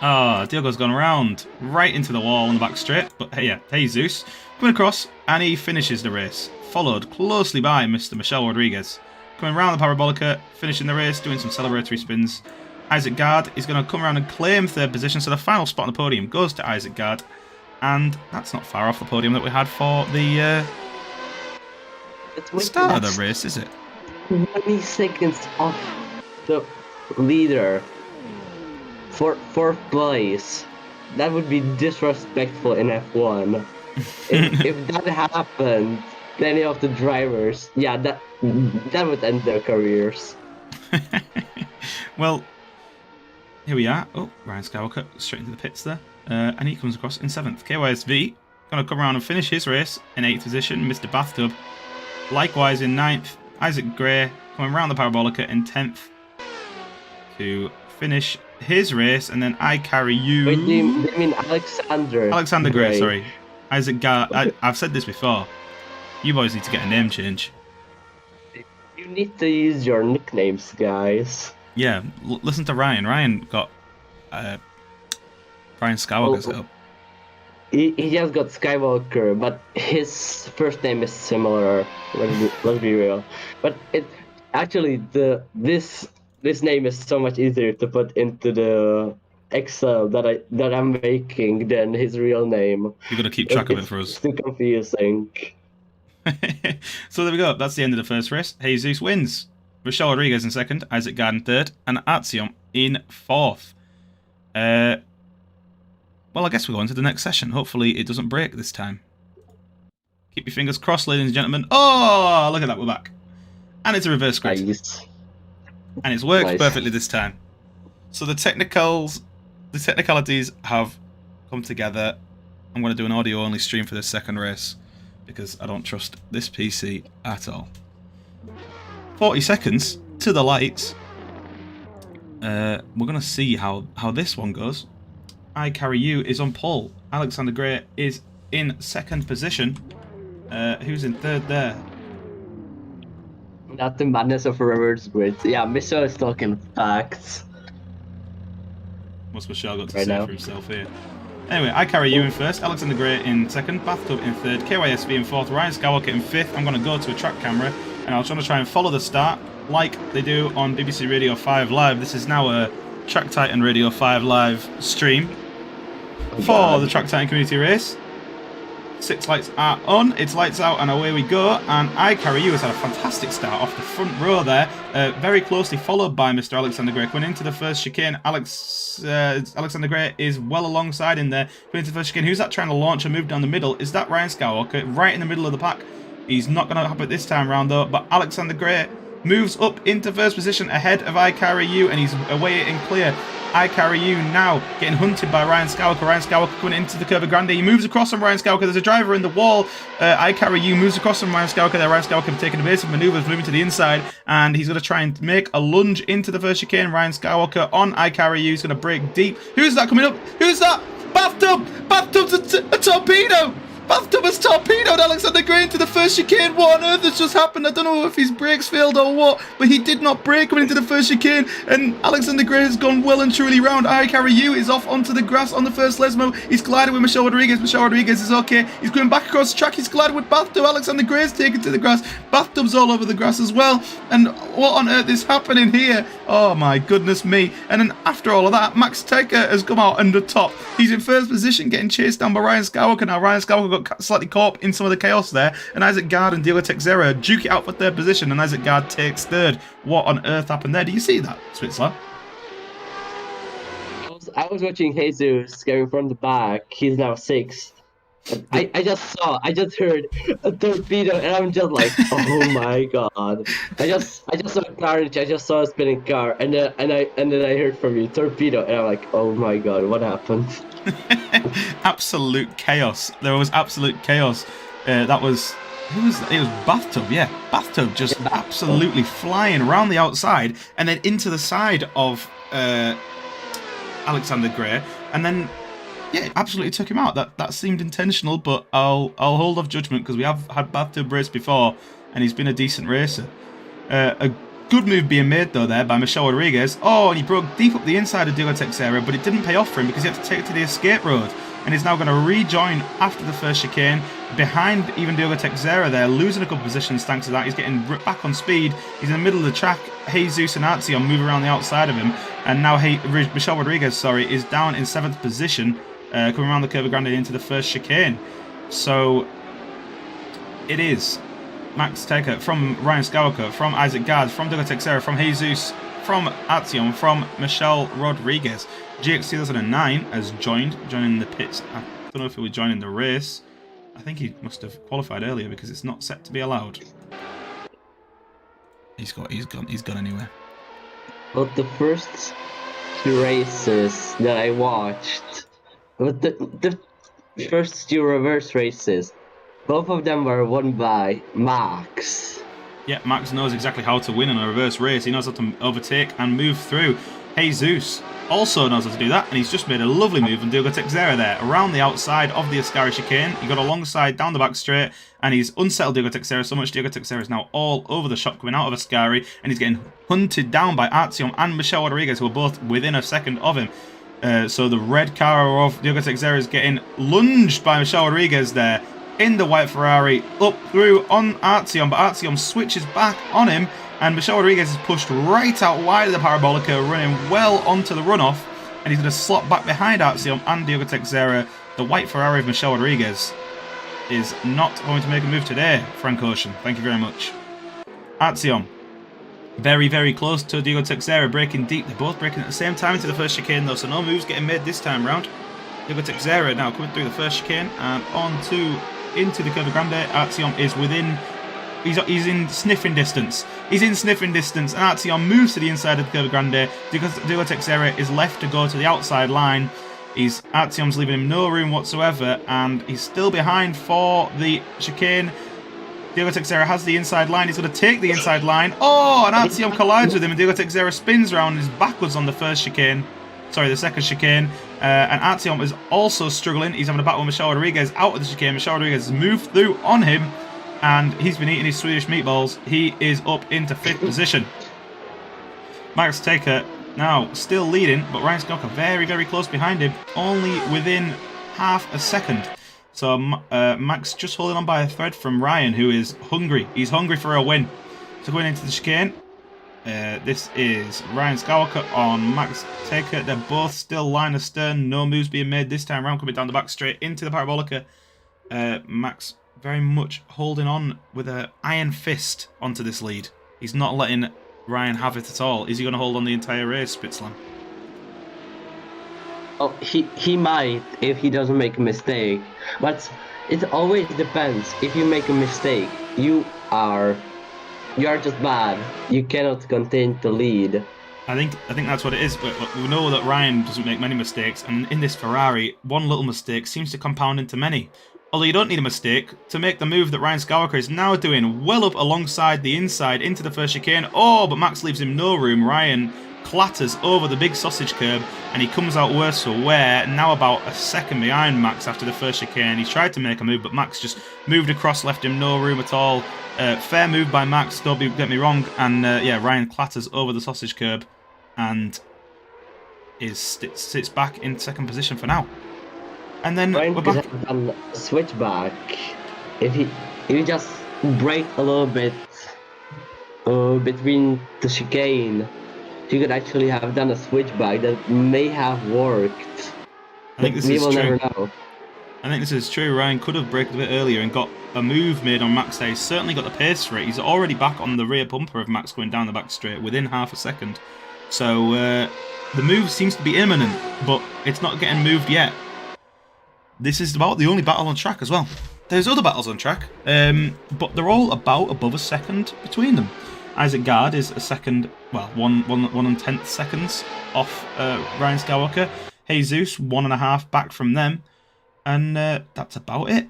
Speaker 1: Diego's gone around right into the wall on the back straight, but hey, Jesus coming across, and he finishes the race, followed closely by Mr. Michel Rodriguez. Coming around the Parabolica, finishing the race, doing some celebratory spins. Isaac Gard is going to come around and claim third position, so the final spot on the podium goes to Isaac Gard, and that's not far off the podium that we had for the start of the race, is it?
Speaker 2: 20 seconds off the leader for fourth place. That would be disrespectful in F1. if that happened, any of the drivers, that would end their careers.
Speaker 1: Well, here we are. Oh, Ryan Skywalker straight into the pits there. And he comes across in 7th. KYSV going to come around and finish his race in 8th position. Mr. Bathtub, likewise in 9th. Isaac Gray coming around the Parabolica in 10th to finish his race. And then I carry you.
Speaker 2: Wait, they mean Alexander.
Speaker 1: Alexander Gray, sorry. Isaac Gard. I've said this before. You boys need to get a name change.
Speaker 2: You need to use your nicknames, guys.
Speaker 1: Yeah, listen to Ryan. Ryan got Brian Skywalker set up.
Speaker 2: He just got Skywalker, but his first name is similar. Let's be real. But it actually this name is so much easier to put into the Excel that I'm making than his real name.
Speaker 1: You've got to keep track of it for us.
Speaker 2: It's too confusing.
Speaker 1: So there we go. That's the end of the first race. Jesus wins. Michel Rodriguez in 2nd, Isaac Gard in 3rd, and Artyom in 4th. Well, I guess we'll go on to the next session. Hopefully it doesn't break this time. Keep your fingers crossed, ladies and gentlemen. Oh, look at that, we're back. And it's a reverse grid.
Speaker 2: Nice.
Speaker 1: And it's worked perfectly this time. So the technicalities have come together. I'm going to do an audio-only stream for this second race, because I don't trust this PC at all. 40 seconds to the lights. We're going to see how this one goes. I Carry You is on pole. Alexander Gray is in 2nd position. Who's in 3rd there?
Speaker 2: Not the madness of a reverse grid. Yeah, Michelle is talking facts.
Speaker 1: What's Michelle got to say for himself here? Anyway, I Carry You in 1st, Alexander Gray in 2nd, Bathtub in 3rd, KYSV in 4th, Ryan Skywalker in 5th. I'm going to go to a track camera and I'll try and follow the start like they do on BBC Radio 5 Live. This is now a Track Titan Radio 5 Live stream for the Track Titan community race. 6 lights are on, it's lights out, and away we go. And I Carry You has had a fantastic start off the front row there, very closely followed by Mr. Alexander Gray. Going into the first chicane, Alexander Gray is well alongside in there. Going into the first chicane, who's that trying to launch and move down the middle? Is that Ryan Skywalker right in the middle of the pack? He's not going to happen this time round though, but Alexander Gray moves up into 1st position ahead of I Carry You, and he's away and clear. I Carry You now getting hunted by Ryan Skywalker. Ryan Skywalker coming into the Curva Grande. He moves across from Ryan Skywalker. There's a driver in the wall. I Carry You moves across from Ryan Skywalker. There, Ryan Skywalker taking evasive maneuvers, moving to the inside, and he's going to try and make a lunge into the first chicane. Ryan Skywalker on I Carry You. He's going to break deep. Who's that coming up? Who's that? Bathtub! Bathtub's a torpedo! Bathtub has torpedoed Alexander Gray into the first chicane. What on earth has just happened? I don't know if his brakes failed or what, but he did not brake coming into the first chicane, and Alexander Gray has gone well and truly round. I Carry You is off onto the grass on the first Lesmo. He's collided with Michel Rodriguez. Michel Rodriguez is okay. He's going back across the track. He's collided with Bathtub. Alexander Gray's taken to the grass. Bathtub's all over the grass as well. And what on earth is happening here? Oh my goodness me. And then after all of that, Max Taker has come out under top. He's in first position, getting chased down by Ryan Skywalker. Now Ryan Skywalker got slightly caught in some of the chaos there, and Isaac Gard and Dila Texera duke it out for third position, and Isaac Gard takes third. What on earth happened there? Do you see that, Switzler?
Speaker 2: I was watching Jesus going from the back. He's now sixth. I just heard a torpedo, and I'm just like, oh my god! I just saw carnage. I just saw a spinning car, and then I heard from you torpedo, and I'm like, oh my god, what happened?
Speaker 1: Absolute chaos. There was absolute chaos. That was who was it? Was Bathtub? Yeah, Bathtub just absolutely flying around the outside and then into the side of Alexander Gray, and then. Yeah, it absolutely took him out. That seemed intentional, but I'll hold off judgment because we have had Bathtub race before, and he's been a decent racer. A good move being made though there by Michel Rodriguez. Oh, and he broke deep up the inside of Dila Texera, but it didn't pay off for him because he had to take it to the escape road, and he's now going to rejoin after the first chicane behind even Dila Texera there, losing a couple positions thanks to that. He's getting back on speed. He's in the middle of the track. Jesus and Artyom move around the outside of him, and now Michel Rodriguez, is down in 7th position. Coming around the Curva Grande into the first chicane. So it is Max Taker from Ryan Skywalker, from Isaac Gard, from Dila Texera, from Jesus, from Artyom, from Michel Rodriguez. GX 2009 has joining the pits. I don't know if he was joining the race. I think he must have qualified earlier because it's not set to be allowed. He's gone anywhere.
Speaker 2: But the first two races that I watched, but the first two reverse races, both of them were won by Max.
Speaker 1: Yeah, Max knows exactly how to win in a reverse race. He knows how to overtake and move through. Jesus also knows how to do that, and he's just made a lovely move on Dila Texera there, around the outside of the Ascari chicane. He got alongside down the back straight, and he's unsettled Dila Texera so much. Dila Texera is now all over the shop coming out of Ascari, and he's getting hunted down by Artyom and Michel Rodriguez, who are both within a second of him. So the red car of Dila Texera is getting lunged by Michel Rodriguez there in the white Ferrari, up through on Artyom, but Artyom switches back on him, and Michel Rodriguez is pushed right out wide of the Parabolica, running well onto the runoff, and he's going to slot back behind Artyom and Dila Texera. The white Ferrari of Michel Rodriguez is not going to make a move today, Frank Ocean. Thank you very much. Artyom, very, very close to Dila Texera, breaking deep. They're both breaking at the same time into the first chicane though, so no moves getting made this time round. Dila Texera now coming through the first chicane and into the Curva Grande. Artyom is within... He's in sniffing distance. He's in sniffing distance, and Artyom moves to the inside of the Curva Grande because Dila Texera is left to go to the outside line. Artyom's leaving him no room whatsoever, and he's still behind for the chicane. Dila Texera has the inside line. He's going to take the inside line. Oh, and Artyom collides with him, and Dila Texera spins around and is backwards on the first chicane. Sorry, the second chicane. And Artyom is also struggling. He's having a battle with Michel Rodriguez out of the chicane. Michel Rodriguez has moved through on him, and he's been eating his Swedish meatballs. He is up into 5th position. Max Taker now still leading, but Ryan Skywalker very, very close behind him, only within half a second. So Max just holding on by a thread from Ryan, who is hungry. He's hungry for a win. So going into the chicane, this is Ryan Skywalker on Max Taker. They're both still line astern. No moves being made this time around. Coming down the back straight into the Parabolica. Max very much holding on with an iron fist onto this lead. He's not letting Ryan have it at all. Is he going to hold on the entire race, Spitzlam?
Speaker 2: Oh, he might if he doesn't make a mistake. But it always depends. If you make a mistake, you are just bad. You cannot contain the lead.
Speaker 1: I think that's what it is. But we know that Ryan doesn't make many mistakes, and in this Ferrari, one little mistake seems to compound into many. Although you don't need a mistake to make the move that Ryan Skywalker is now doing, well up alongside the inside into the first chicane. Oh, but Max leaves him no room. Ryan clatters over the big sausage curb, and he comes out worse for wear. Now about a second behind Max after the first chicane. He tried to make a move, but Max just moved across, left him no room at all. Fair move by Max, don't get me wrong. And yeah, Ryan clatters over the sausage curb and sits back in 2nd position for now. And then
Speaker 2: Ryan
Speaker 1: we're back.
Speaker 2: On switchback. If he just break a little bit between the chicane, she could actually have done a switchback that may have worked.
Speaker 1: I think this
Speaker 2: We
Speaker 1: is
Speaker 2: will
Speaker 1: true.
Speaker 2: never know.
Speaker 1: I think this is true. Ryan could have braked a bit earlier and got a move made on Max there. He's certainly got the pace for it. He's already back on the rear bumper of Max going down the back straight within half a second. So the move seems to be imminent, but it's not getting moved yet. This is about the only battle on track as well. There's other battles on track, but they're all about above a second between them. Isaac Gard is a second, well, 1/10 seconds off Ryan Skywalker. Jesus, 1.5 back from them. And that's about it.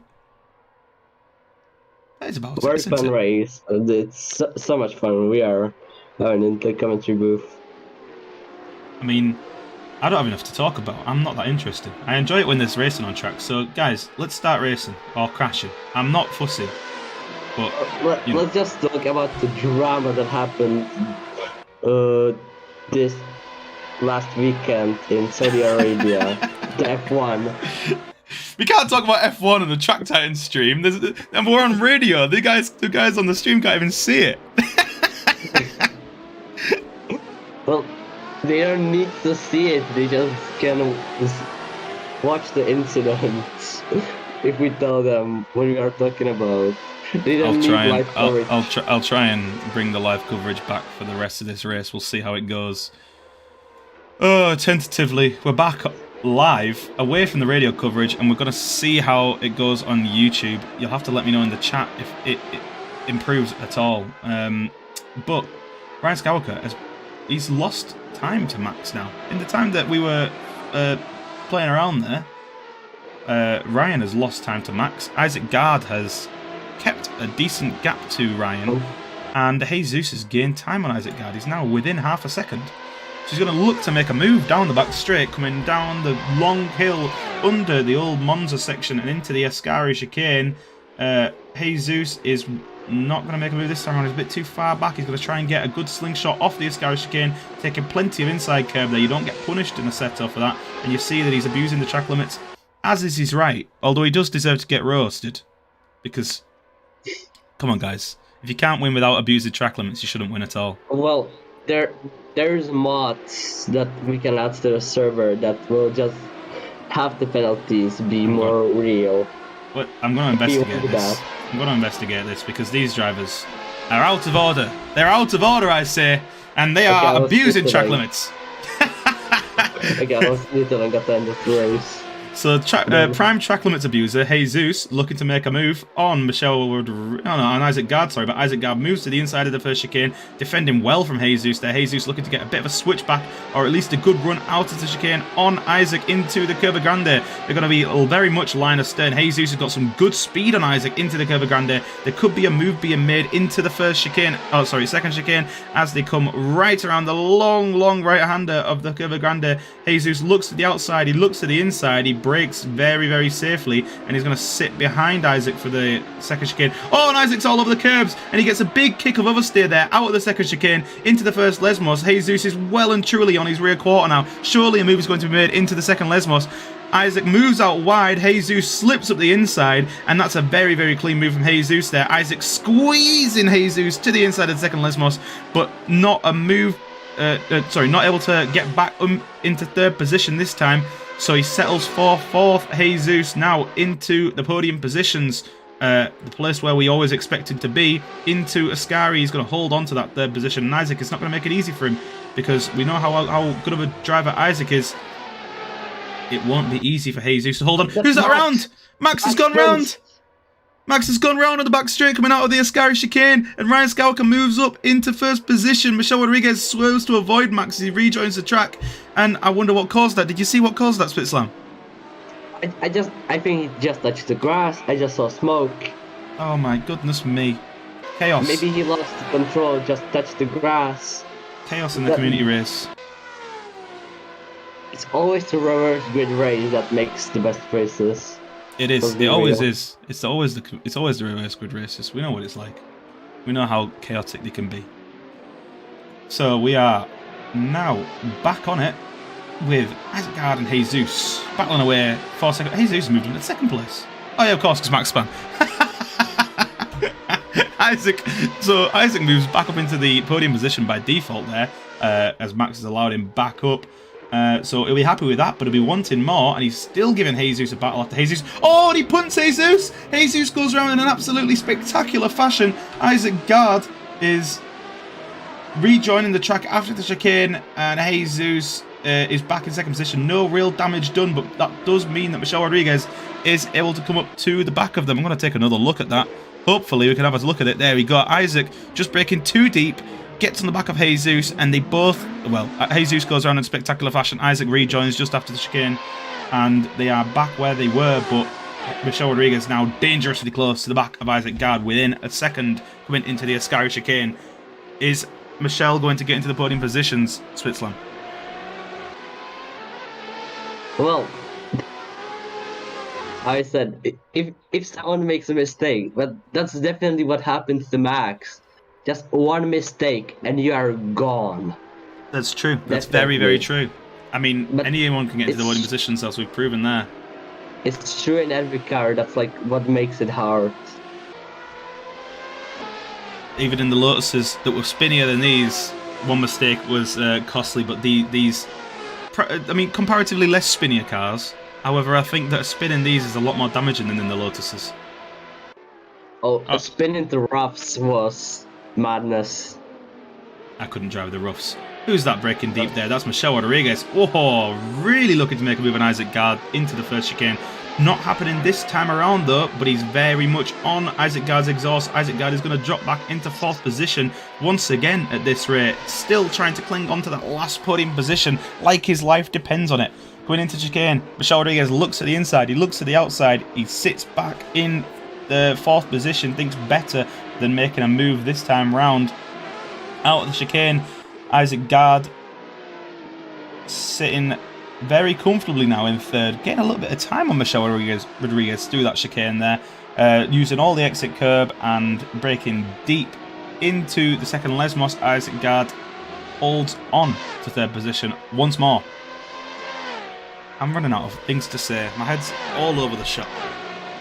Speaker 1: That is about it.
Speaker 2: Very fun race. It's so much fun. We are having in the commentary booth.
Speaker 1: I mean, I don't have enough to talk about. I'm not that interested. I enjoy it when there's racing on track. So, guys, let's start racing or crashing. I'm not fussy. But
Speaker 2: let's just talk about the drama that happened this last weekend in Saudi Arabia. The F1.
Speaker 1: We can't talk about F1 on the Track Titans stream. And we're on radio. The guys on the stream can't even see it.
Speaker 2: Well, they don't need to see it. They just can watch the incidents. If we tell them what we are talking about, they don't need live coverage.
Speaker 1: I'll try and bring the live coverage back for the rest of this race. We'll see how it goes. Oh, tentatively, we're back live, away from the radio coverage, and we're going to see how it goes on YouTube. You'll have to let me know in the chat if it improves at all. But Ryan Skywalker, he's lost time to Max now. In the time that we were playing around there, Ryan has lost time to Max. Isaac Gard has kept a decent gap to Ryan, and Jesus has gained time on Isaac Gard. He's now within half a second. She's going to look to make a move down the back straight, coming down the long hill under the old Monza section and into the Ascari chicane. Jesus is not going to make a move this time around. He's a bit too far back. He's going to try and get a good slingshot off the Ascari chicane, taking plenty of inside curb there. You don't get punished in a set-off for that. And you see that he's abusing the track limits, as is his right. Although he does deserve to get roasted. Because, come on guys, if you can't win without abusing track limits, you shouldn't win at all.
Speaker 2: Well, there's mods that we can add to the server that will just have the penalties be more real.
Speaker 1: But I'm going to investigate this. I'm going to investigate this because these drivers are out of order. They're out of order, I say, and they are abusing track limits.
Speaker 2: Okay, I was little and got the end of the race.
Speaker 1: So, prime track limits abuser, Jesus, looking to make a move on on Isaac Gard, but Isaac Gard moves to the inside of the first chicane, defending well from Jesus there. Jesus looking to get a bit of a switchback, or at least a good run out of the chicane on Isaac into the Curva Grande. They're going to be very much line astern. Jesus has got some good speed on Isaac into the Curva Grande. There could be a move being made into the second chicane, as they come right around the long right-hander of the Curva Grande. Jesus looks to the outside, he looks to the inside, he brakes very safely, and he's going to sit behind Isaac for the second chicane. Oh, and Isaac's all over the curbs, and he gets a big kick of oversteer there out of the second chicane into the first Lesmos. Jesus is well and truly on his rear quarter now. Surely a move is going to be made into the second Lesmos. Isaac moves out wide, Jesus slips up the inside, and that's a very clean move from Jesus there. Isaac squeezing Jesus to the inside of the second Lesmos, but not a move, not able to get back into third position this time. So he settles for fourth. Jesus now into the podium positions, the place where we always expected to be, into Ascari. He's going to hold on to that third position, and Isaac is not going to make it easy for him, because we know how good of a driver Isaac is. It won't be easy for Jesus to hold on. Who's that around? Max has gone round! Max has gone round on the back straight, coming out of the Ascari chicane, and Ryan Skywalker moves up into first position. Michelle Rodriguez swerves to avoid Max as he rejoins the track, and I wonder what caused that. Did you see what caused that, Spit Slam?
Speaker 2: I think he just touched the grass. I just saw smoke.
Speaker 1: Oh my goodness me. Chaos.
Speaker 2: Maybe he lost control, just touched the grass.
Speaker 1: Chaos in the community race.
Speaker 2: It's always the reverse grid race that makes the best races.
Speaker 1: It is. It always is. It's always the reverse grid races. We know what it's like. We know how chaotic they can be. So we are now back on it with Isaac Gard and Jesus battling away for second. Jesus moved into second place. Oh yeah, of course, because Max spun. Isaac moves back up into the podium position by default there. as Max has allowed him back up. So he'll be happy with that, but he'll be wanting more, and he's still giving Jesus a battle after Jesus. Oh, and he punts Jesus! Jesus goes around in an absolutely spectacular fashion. Isaac Gard is rejoining the track after the chicane, and Jesus is back in second position. No real damage done, but that does mean that Michelle Rodriguez is able to come up to the back of them. I'm going to take another look at that. Hopefully we can have a look at it. There we go. Isaac just breaking too deep, gets on the back of Jesus, and they both, well, Jesus goes around in spectacular fashion. Isaac rejoins just after the chicane, and they are back where they were, but Michelle Rodriguez now dangerously close to the back of Isaac Gard within a second coming into the Ascari chicane. Is Michelle going to get into the podium positions, Switzerland?
Speaker 2: Well, I said, if someone makes a mistake, but that's definitely what happened to Max. Just one mistake and you are gone.
Speaker 1: That's true. That's very, very true. I mean, but anyone can get into the podium positions, as we've proven there.
Speaker 2: It's true in every car. That's like what makes it hard.
Speaker 1: Even in the Lotuses that were spinnier than these, one mistake was costly, but these, I mean, comparatively less spinnier cars. However, I think that a spin in these is a lot more damaging than in the Lotuses.
Speaker 2: Oh, a spin into roughs was madness.
Speaker 1: I couldn't drive the roughs. Who's that breaking deep there? That's Michelle Rodriguez. Oh, really looking to make a move on Isaac Gard into the first chicane. Not happening this time around though, but he's very much on Isaac Gard's exhaust. Isaac Gard is going to drop back into fourth position once again at this rate. Still trying to cling on to that last podium position like his life depends on it. Going into chicane, Michelle Rodriguez looks at the inside, he looks at the outside, he sits back in the fourth position, thinks better than making a move this time round. Out of the chicane, Isaac Gard sitting very comfortably now in third, getting a little bit of time on Michelle Rodriguez through that chicane there, using all the exit curb and breaking deep into the second Lesmos. Isaac Gard holds on to third position once more. I'm running out of things to say. My head's all over the shop.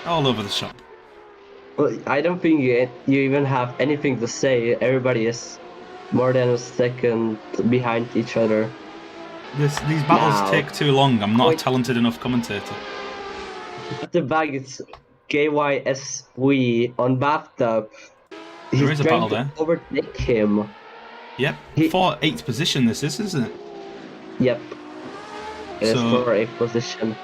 Speaker 1: All over the shop.
Speaker 2: Well, I don't think you even have anything to say. Everybody is more than a second behind each other.
Speaker 1: These battles take too long. I'm not a talented enough commentator.
Speaker 2: At the back, it's KYSV on bathtub.
Speaker 1: There is a battle there.
Speaker 2: Overtake him.
Speaker 1: Yep. For 8th position, this is, isn't it?
Speaker 2: Yep. It is for 8th position.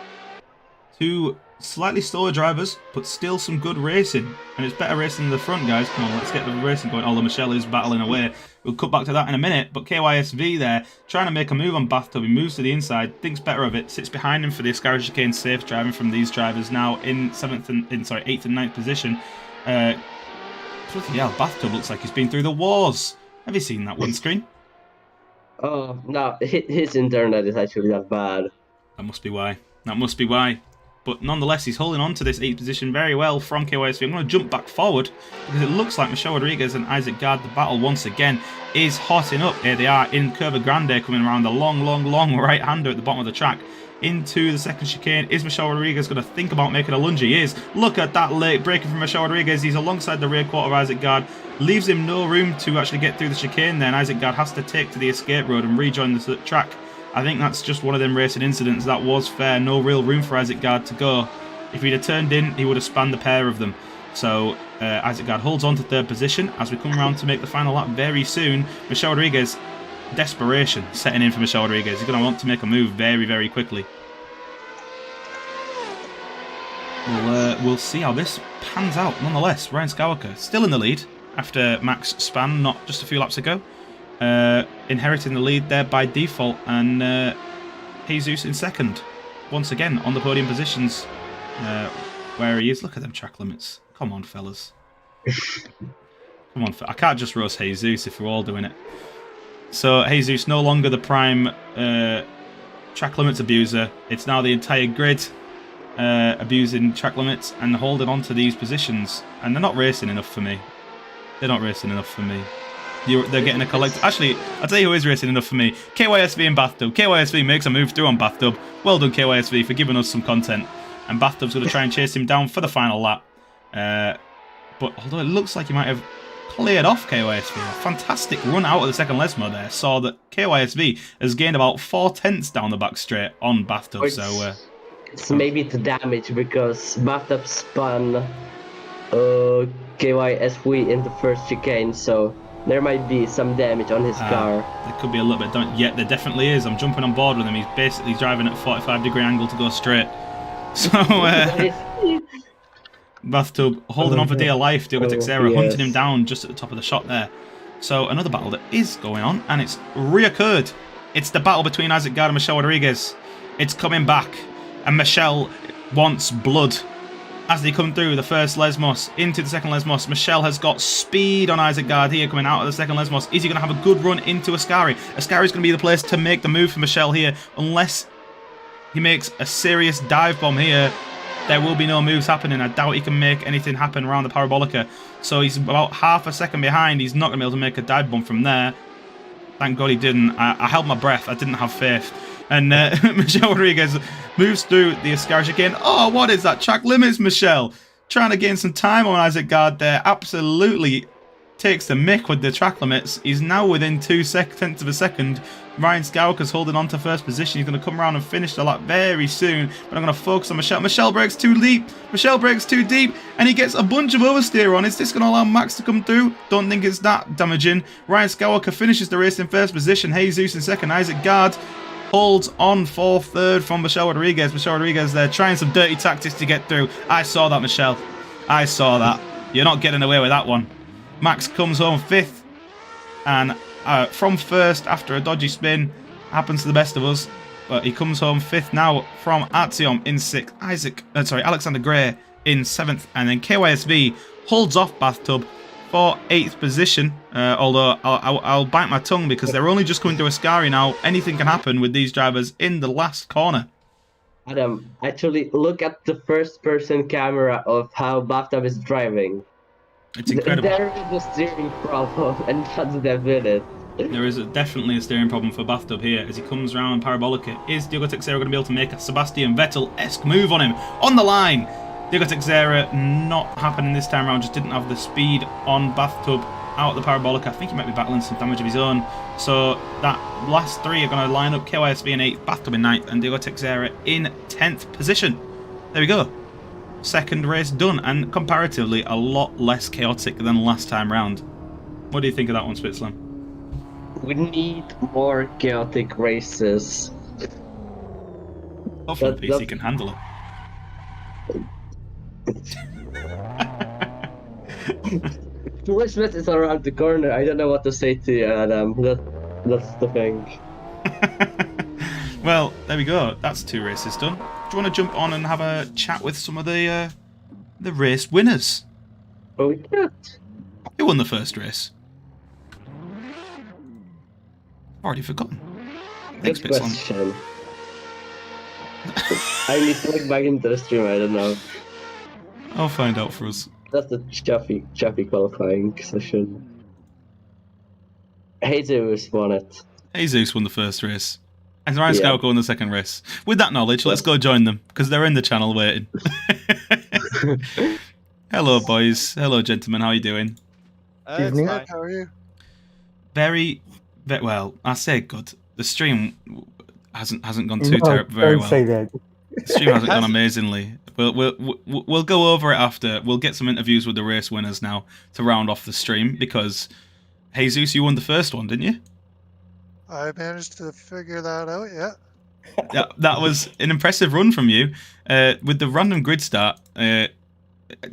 Speaker 1: Two slightly slower drivers, but still some good racing. And it's better racing in the front, guys. Come on, let's get the racing going. Although Michelle is battling away. We'll cut back to that in a minute. But KYSV there, trying to make a move on Bathtub. He moves to the inside, thinks better of it, sits behind him for the Ascari chicane, safe driving from these drivers now in 8th and 9th position. Bloody hell, Bathtub looks like he's been through the wars. Have you seen that windscreen?
Speaker 2: Oh, no, his internet is actually not bad.
Speaker 1: That must be why. That must be why. But nonetheless, he's holding on to this 8th position very well from KYSV. I'm going to jump back forward because it looks like Michelle Rodriguez and Isaac Gard, the battle once again, is hotting up. Here they are in Curva Grande, coming around the long right-hander at the bottom of the track into the second chicane. Is Michelle Rodriguez going to think about making a lunge? He is. Look at that late braking from Michelle Rodriguez. He's alongside the rear quarter of Isaac Gard. Leaves him no room to actually get through the chicane then. Isaac Gard has to take to the escape road and rejoin the track. I think that's just one of them racing incidents. That was fair. No real room for Isaac Gard to go. If he'd have turned in, he would have spanned the pair of them. So Isaac Gard holds on to third position as we come around to make the final lap very soon. Michelle Rodriguez, desperation setting in for Michelle Rodriguez. He's going to want to make a move very quickly. We'll see how this pans out. Nonetheless, Ryan Skywalker still in the lead after Max span not just a few laps ago. Inheriting the lead there by default, and Jesus in second once again on the podium positions where he is. Look at them track limits. Come on, fellas. Come on, I can't just roast Jesus if we're all doing it. So Jesus no longer the prime track limits abuser. It's now the entire grid abusing track limits and holding on to these positions, and they're not racing enough for me. They're not racing enough for me. They're getting a collect. Actually, I'll tell you who is racing enough for me. KYSV and Bathtub. KYSV makes a move through on Bathtub. Well done, KYSV, for giving us some content. And Bathtub's going to try and chase him down for the final lap. But although it looks like he might have cleared off KYSV. A fantastic run out of the second Lesmo there saw that KYSV has gained about 4/10 down the back straight on Bathtub.
Speaker 2: Which
Speaker 1: So
Speaker 2: it's maybe the damage because Bathtub spun KYSV in the first chicane, so there might be some damage on his car.
Speaker 1: There could be a little bit. There definitely is. I'm jumping on board with him. He's basically driving at a 45-degree angle to go straight. So Bathtub holding on for dear life. Diogo Teixeira hunting him down just at the top of the shot there. So another battle that is going on, and it's reoccurred. It's the battle between Isaac Gard and Michel Rodriguez. It's coming back, and Michel wants blood. As they come through the first Lesmos into the second Lesmos, Michel has got speed on Isaac Gard here coming out of the second Lesmos. Is he going to have a good run into Ascari? Ascari is going to be the place to make the move for Michel here. Unless he makes a serious dive bomb here, there will be no moves happening. I doubt he can make anything happen around the Parabolica. So he's about half a second behind. He's not going to be able to make a dive bomb from there. Thank God he didn't. I held my breath. I didn't have faith. And Michel Rodriguez moves through the Ascari chicane. Oh, what is that? Track limits, Michel. Trying to gain some time on Isaac Gard there. Absolutely takes the mick with the track limits. He's now within 2/10 of a second. Ryan Skauka's holding on to first position. He's going to come around and finish the lap very soon. But I'm going to focus on Michel. Michel breaks too deep. Michel breaks too deep. And he gets a bunch of oversteer on. Is this going to allow Max to come through? Don't think it's that damaging. Ryan Skauka finishes the race in first position. Jesus in second. Isaac Gard holds on for third from Michel Rodriguez. Michel Rodriguez there trying some dirty tactics to get through. I saw that, Michel. I saw that. You're not getting away with that one. Max comes home fifth. And from first after a dodgy spin. Happens to the best of us. But he comes home fifth now from Artyom in sixth. Alexander Gray in seventh. And then KYSV holds off Bathtub for 8th position. Although I'll bite my tongue because they're only just coming to Ascari now. Anything can happen with these drivers in the last corner.
Speaker 2: Adam, actually look at the first person camera of how Bathtub is driving.
Speaker 1: It's incredible.
Speaker 2: There is a steering problem, and that's definite.
Speaker 1: There is definitely a steering problem for Bathtub here as he comes around Parabolica. Is Diogo Teixeira going to be able to make a Sebastian Vettel-esque move on him? On the line! Diogo Teixeira not happening this time around, just didn't have the speed on Bathtub out of the Parabolica. I think he might be battling some damage of his own. So that last three are going to line up. KYSV in 8th, Bathtub in 9th, and Diogo Teixeira in 10th position. There we go. Second race done, and comparatively a lot less chaotic than last time round. What do you think of that one, Spitzlam?
Speaker 2: We need more chaotic races.
Speaker 1: Hopefully PC can handle it.
Speaker 2: Christmas is around the corner. I don't know what to say to you, Adam. That's the thing.
Speaker 1: Well, there we go. That's 2 races done. Do you want to jump on and have a chat with some of the race winners?
Speaker 2: Oh, we can't.
Speaker 1: Who won the first race? Already forgotten.
Speaker 2: Good question. I need to look back into the stream. I don't know.
Speaker 1: I'll find out for us.
Speaker 2: That's the Chaffee qualifying session. Jesus won it.
Speaker 1: Jesus won the first race. And Ryan Skauka won the second race. With that knowledge, let's go join them, because they're in the channel waiting. Hello, boys. Hello, gentlemen. How are you doing?
Speaker 3: Evening. How are you?
Speaker 1: Very well. I say good. The stream hasn't gone too very well.
Speaker 3: Don't say that.
Speaker 1: The stream hasn't gone amazingly. We'll go over it after. We'll get some interviews with the race winners now to round off the stream, because Jesus, you won the first one, didn't you?
Speaker 3: I managed to figure that out, yeah.
Speaker 1: Yeah, that was an impressive run from you. With the random grid start,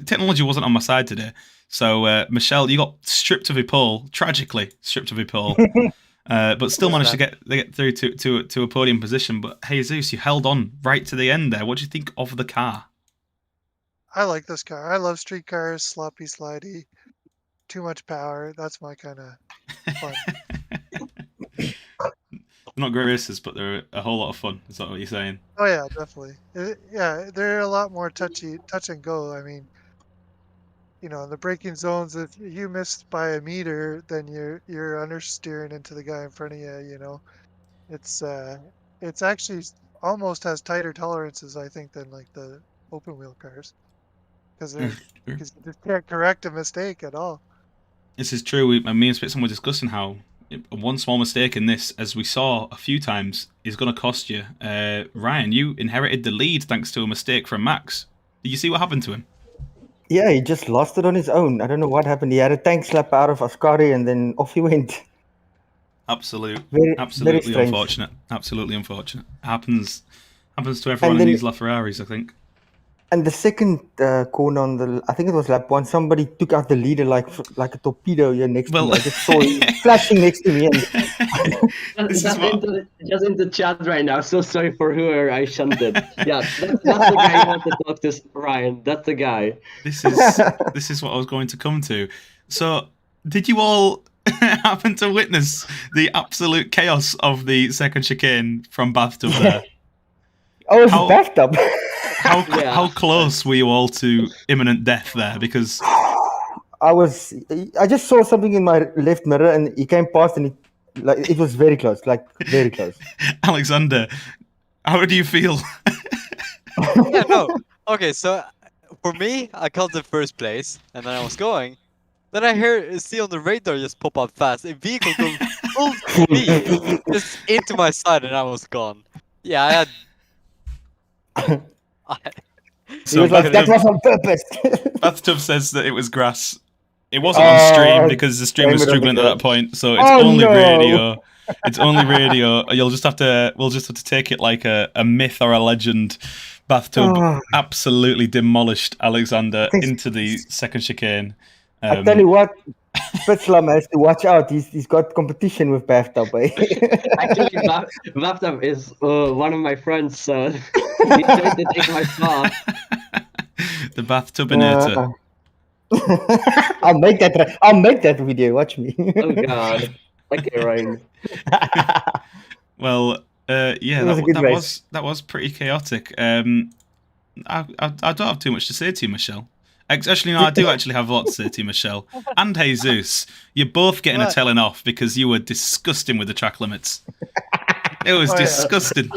Speaker 1: technology wasn't on my side today. So, Michelle, you got stripped of a pole, tragically stripped of a pole, but still managed to get through to a podium position. But Jesus, you held on right to the end there. What do you think of the car?
Speaker 3: I like this car. I love street cars, sloppy, slidey, too much power. That's my kind of fun.
Speaker 1: They're not great races, but they're a whole lot of fun. Is that what you're saying?
Speaker 3: Oh yeah, definitely. Yeah, they're a lot more touch and go. I mean, you know, in the braking zones, if you miss by a meter, then you're understeering into the guy in front of you. You know, it's actually almost has tighter tolerances, I think, than like the open wheel cars, because you just can't correct a mistake at all.
Speaker 1: This is true. Me and Spitzman were discussing how one small mistake in this, as we saw a few times, is going to cost you. Ryan, you inherited the lead thanks to a mistake from Max. Did you see what happened to him?
Speaker 4: Yeah, he just lost it on his own. I don't know what happened. He had a tank slap out of Ascari and then off he went. Very
Speaker 1: Absolutely
Speaker 4: strange.
Speaker 1: unfortunate. Absolutely unfortunate. Happens to everyone in these LaFerraris, I think.
Speaker 4: And the second corner on I think it was lap 1, somebody took out the leader like a torpedo here next to me. I just saw him flashing next to me. And
Speaker 2: Just in the chat right now. So sorry for whoever I shunted. Yeah, that's the guy you want to talk to, Ryan. That's the guy.
Speaker 1: This is what I was going to come to. So, did you all happen to witness the absolute chaos of the second chicane from Bathtub there?
Speaker 4: Oh, it's a bathtub.
Speaker 1: How close were you all to imminent death there? Because
Speaker 4: I just saw something in my left mirror, and he came past, and it was very close, like very close.
Speaker 1: Alexander, how do you feel?
Speaker 5: Yeah, no. Okay, so for me, I called the first place, and then I was going. Then I see on the radar just pop up fast. A vehicle going full speed just into my side, and I was gone. Yeah, I had.
Speaker 4: He was like, that was on purpose.
Speaker 1: Bathtub says that it was grass. It wasn't on stream because the stream was struggling at that point, so it's only radio. It's only radio. We'll just have to take it like a myth or a legend. Bathtub absolutely demolished Alexander into the second chicane.
Speaker 4: I tell you what, Spitzlam has to watch out. He's got competition with Bathtub.
Speaker 2: Actually, Bathtub is one of my friends, so he's trying to take my spot.
Speaker 1: The Bathtubinator.
Speaker 4: I'll make that video. Watch me.
Speaker 2: Oh God. Okay, Ryan.
Speaker 1: Well, yeah, that was pretty chaotic. I don't have too much to say to you, Michelle. Actually, no, I do actually have a lot to say to you, Michelle. And Jesus, you're both getting a telling off because you were disgusting with the track limits. It was disgusting.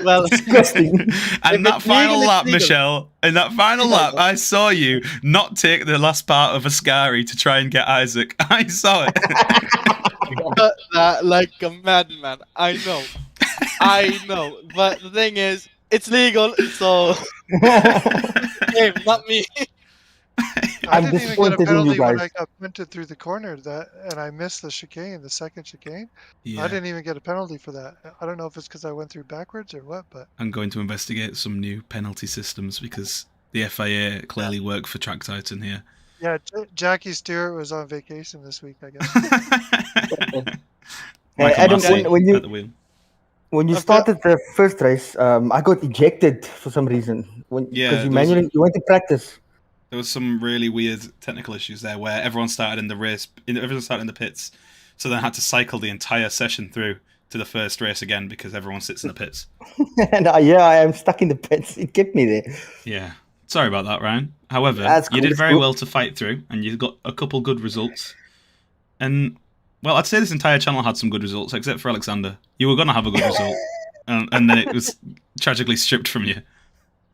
Speaker 5: Well,
Speaker 4: disgusting.
Speaker 1: And that final lap, Michelle, in that final lap, I saw you not take the last part of Ascari to try and get Isaac. I saw it.
Speaker 5: cut that like a madman. I know. But the thing is, it's legal, so hey, not me.
Speaker 3: I didn't even get a penalty when I got punted through the corner and I missed the chicane, the second chicane. Yeah. I didn't even get a penalty for that. I don't know if it's because I went through backwards or what, but
Speaker 1: I'm going to investigate some new penalty systems because the FIA clearly work for Track Titan here.
Speaker 3: Yeah, Jackie Stewart was on vacation this week, I guess.
Speaker 4: Adam, when you started the first race, I got ejected for some reason. Because you went to practice.
Speaker 1: There was some really weird technical issues there where everyone started in the race, everyone started in the pits, so then I had to cycle the entire session through to the first race again because everyone sits in the pits.
Speaker 4: And I am stuck in the pits. It kept me there.
Speaker 1: Yeah. Sorry about that, Ryan. However, you did very well to fight through, and you got a couple good results. And, well, I'd say this entire channel had some good results, except for Alexander. You were going to have a good result, and then it was tragically stripped from you.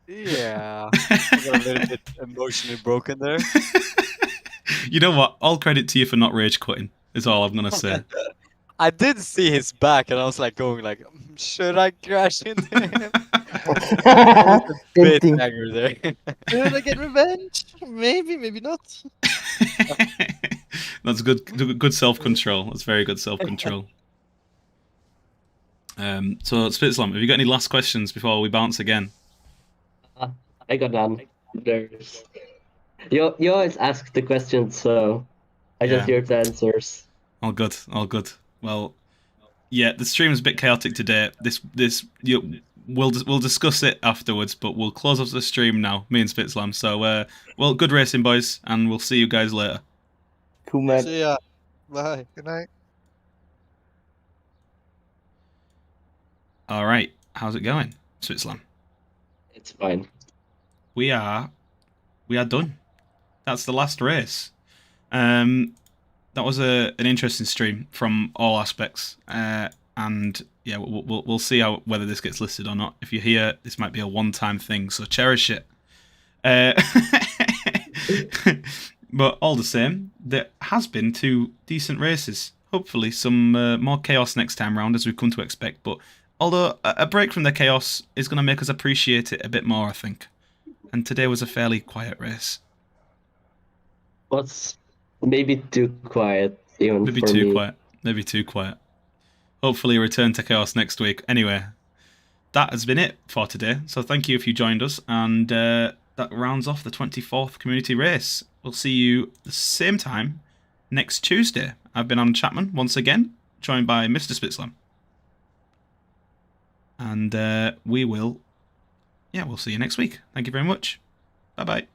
Speaker 5: Yeah, I got a little bit emotionally broken there.
Speaker 1: You know what? All credit to you for not rage quitting, is all I'm going to say.
Speaker 5: I did see his back, and I was like going like, should I crash into him? Bit angry there. Should I get revenge? Maybe, maybe not.
Speaker 1: That's good self-control. That's very good self-control. So, Spitzlam, have you got any last questions before we bounce again?
Speaker 2: I got none. You always ask the questions, so I just hear the answers.
Speaker 1: All good. Well, yeah, the stream is a bit chaotic today. We'll discuss it afterwards, but we'll close off the stream now, me and Spitzlam. So, well, good racing, boys, and we'll see you guys later.
Speaker 4: Cool, man.
Speaker 5: See ya. Bye.
Speaker 3: Good night.
Speaker 1: All right, how's it going, Spitzlam?
Speaker 2: It's fine.
Speaker 1: We are done. That's the last race. That was an interesting stream from all aspects, and yeah, we'll see whether this gets listed or not. If you're here, this might be a one-time thing, so cherish it. But all the same, there has been 2 decent races. Hopefully some more chaos next time round, as we've come to expect. But although a break from the chaos is going to make us appreciate it a bit more, I think. And today was a fairly quiet race.
Speaker 2: Was maybe too quiet, even
Speaker 1: Maybe
Speaker 2: for
Speaker 1: too
Speaker 2: me.
Speaker 1: quiet. Maybe too quiet. Hopefully a return to chaos next week. Anyway, that has been it for today. So thank you if you joined us. And that rounds off the 24th community race. We'll see you the same time next Tuesday. I've been Adam Chapman once again, joined by Mr. Spitzlam. And we'll see you next week. Thank you very much. Bye-bye.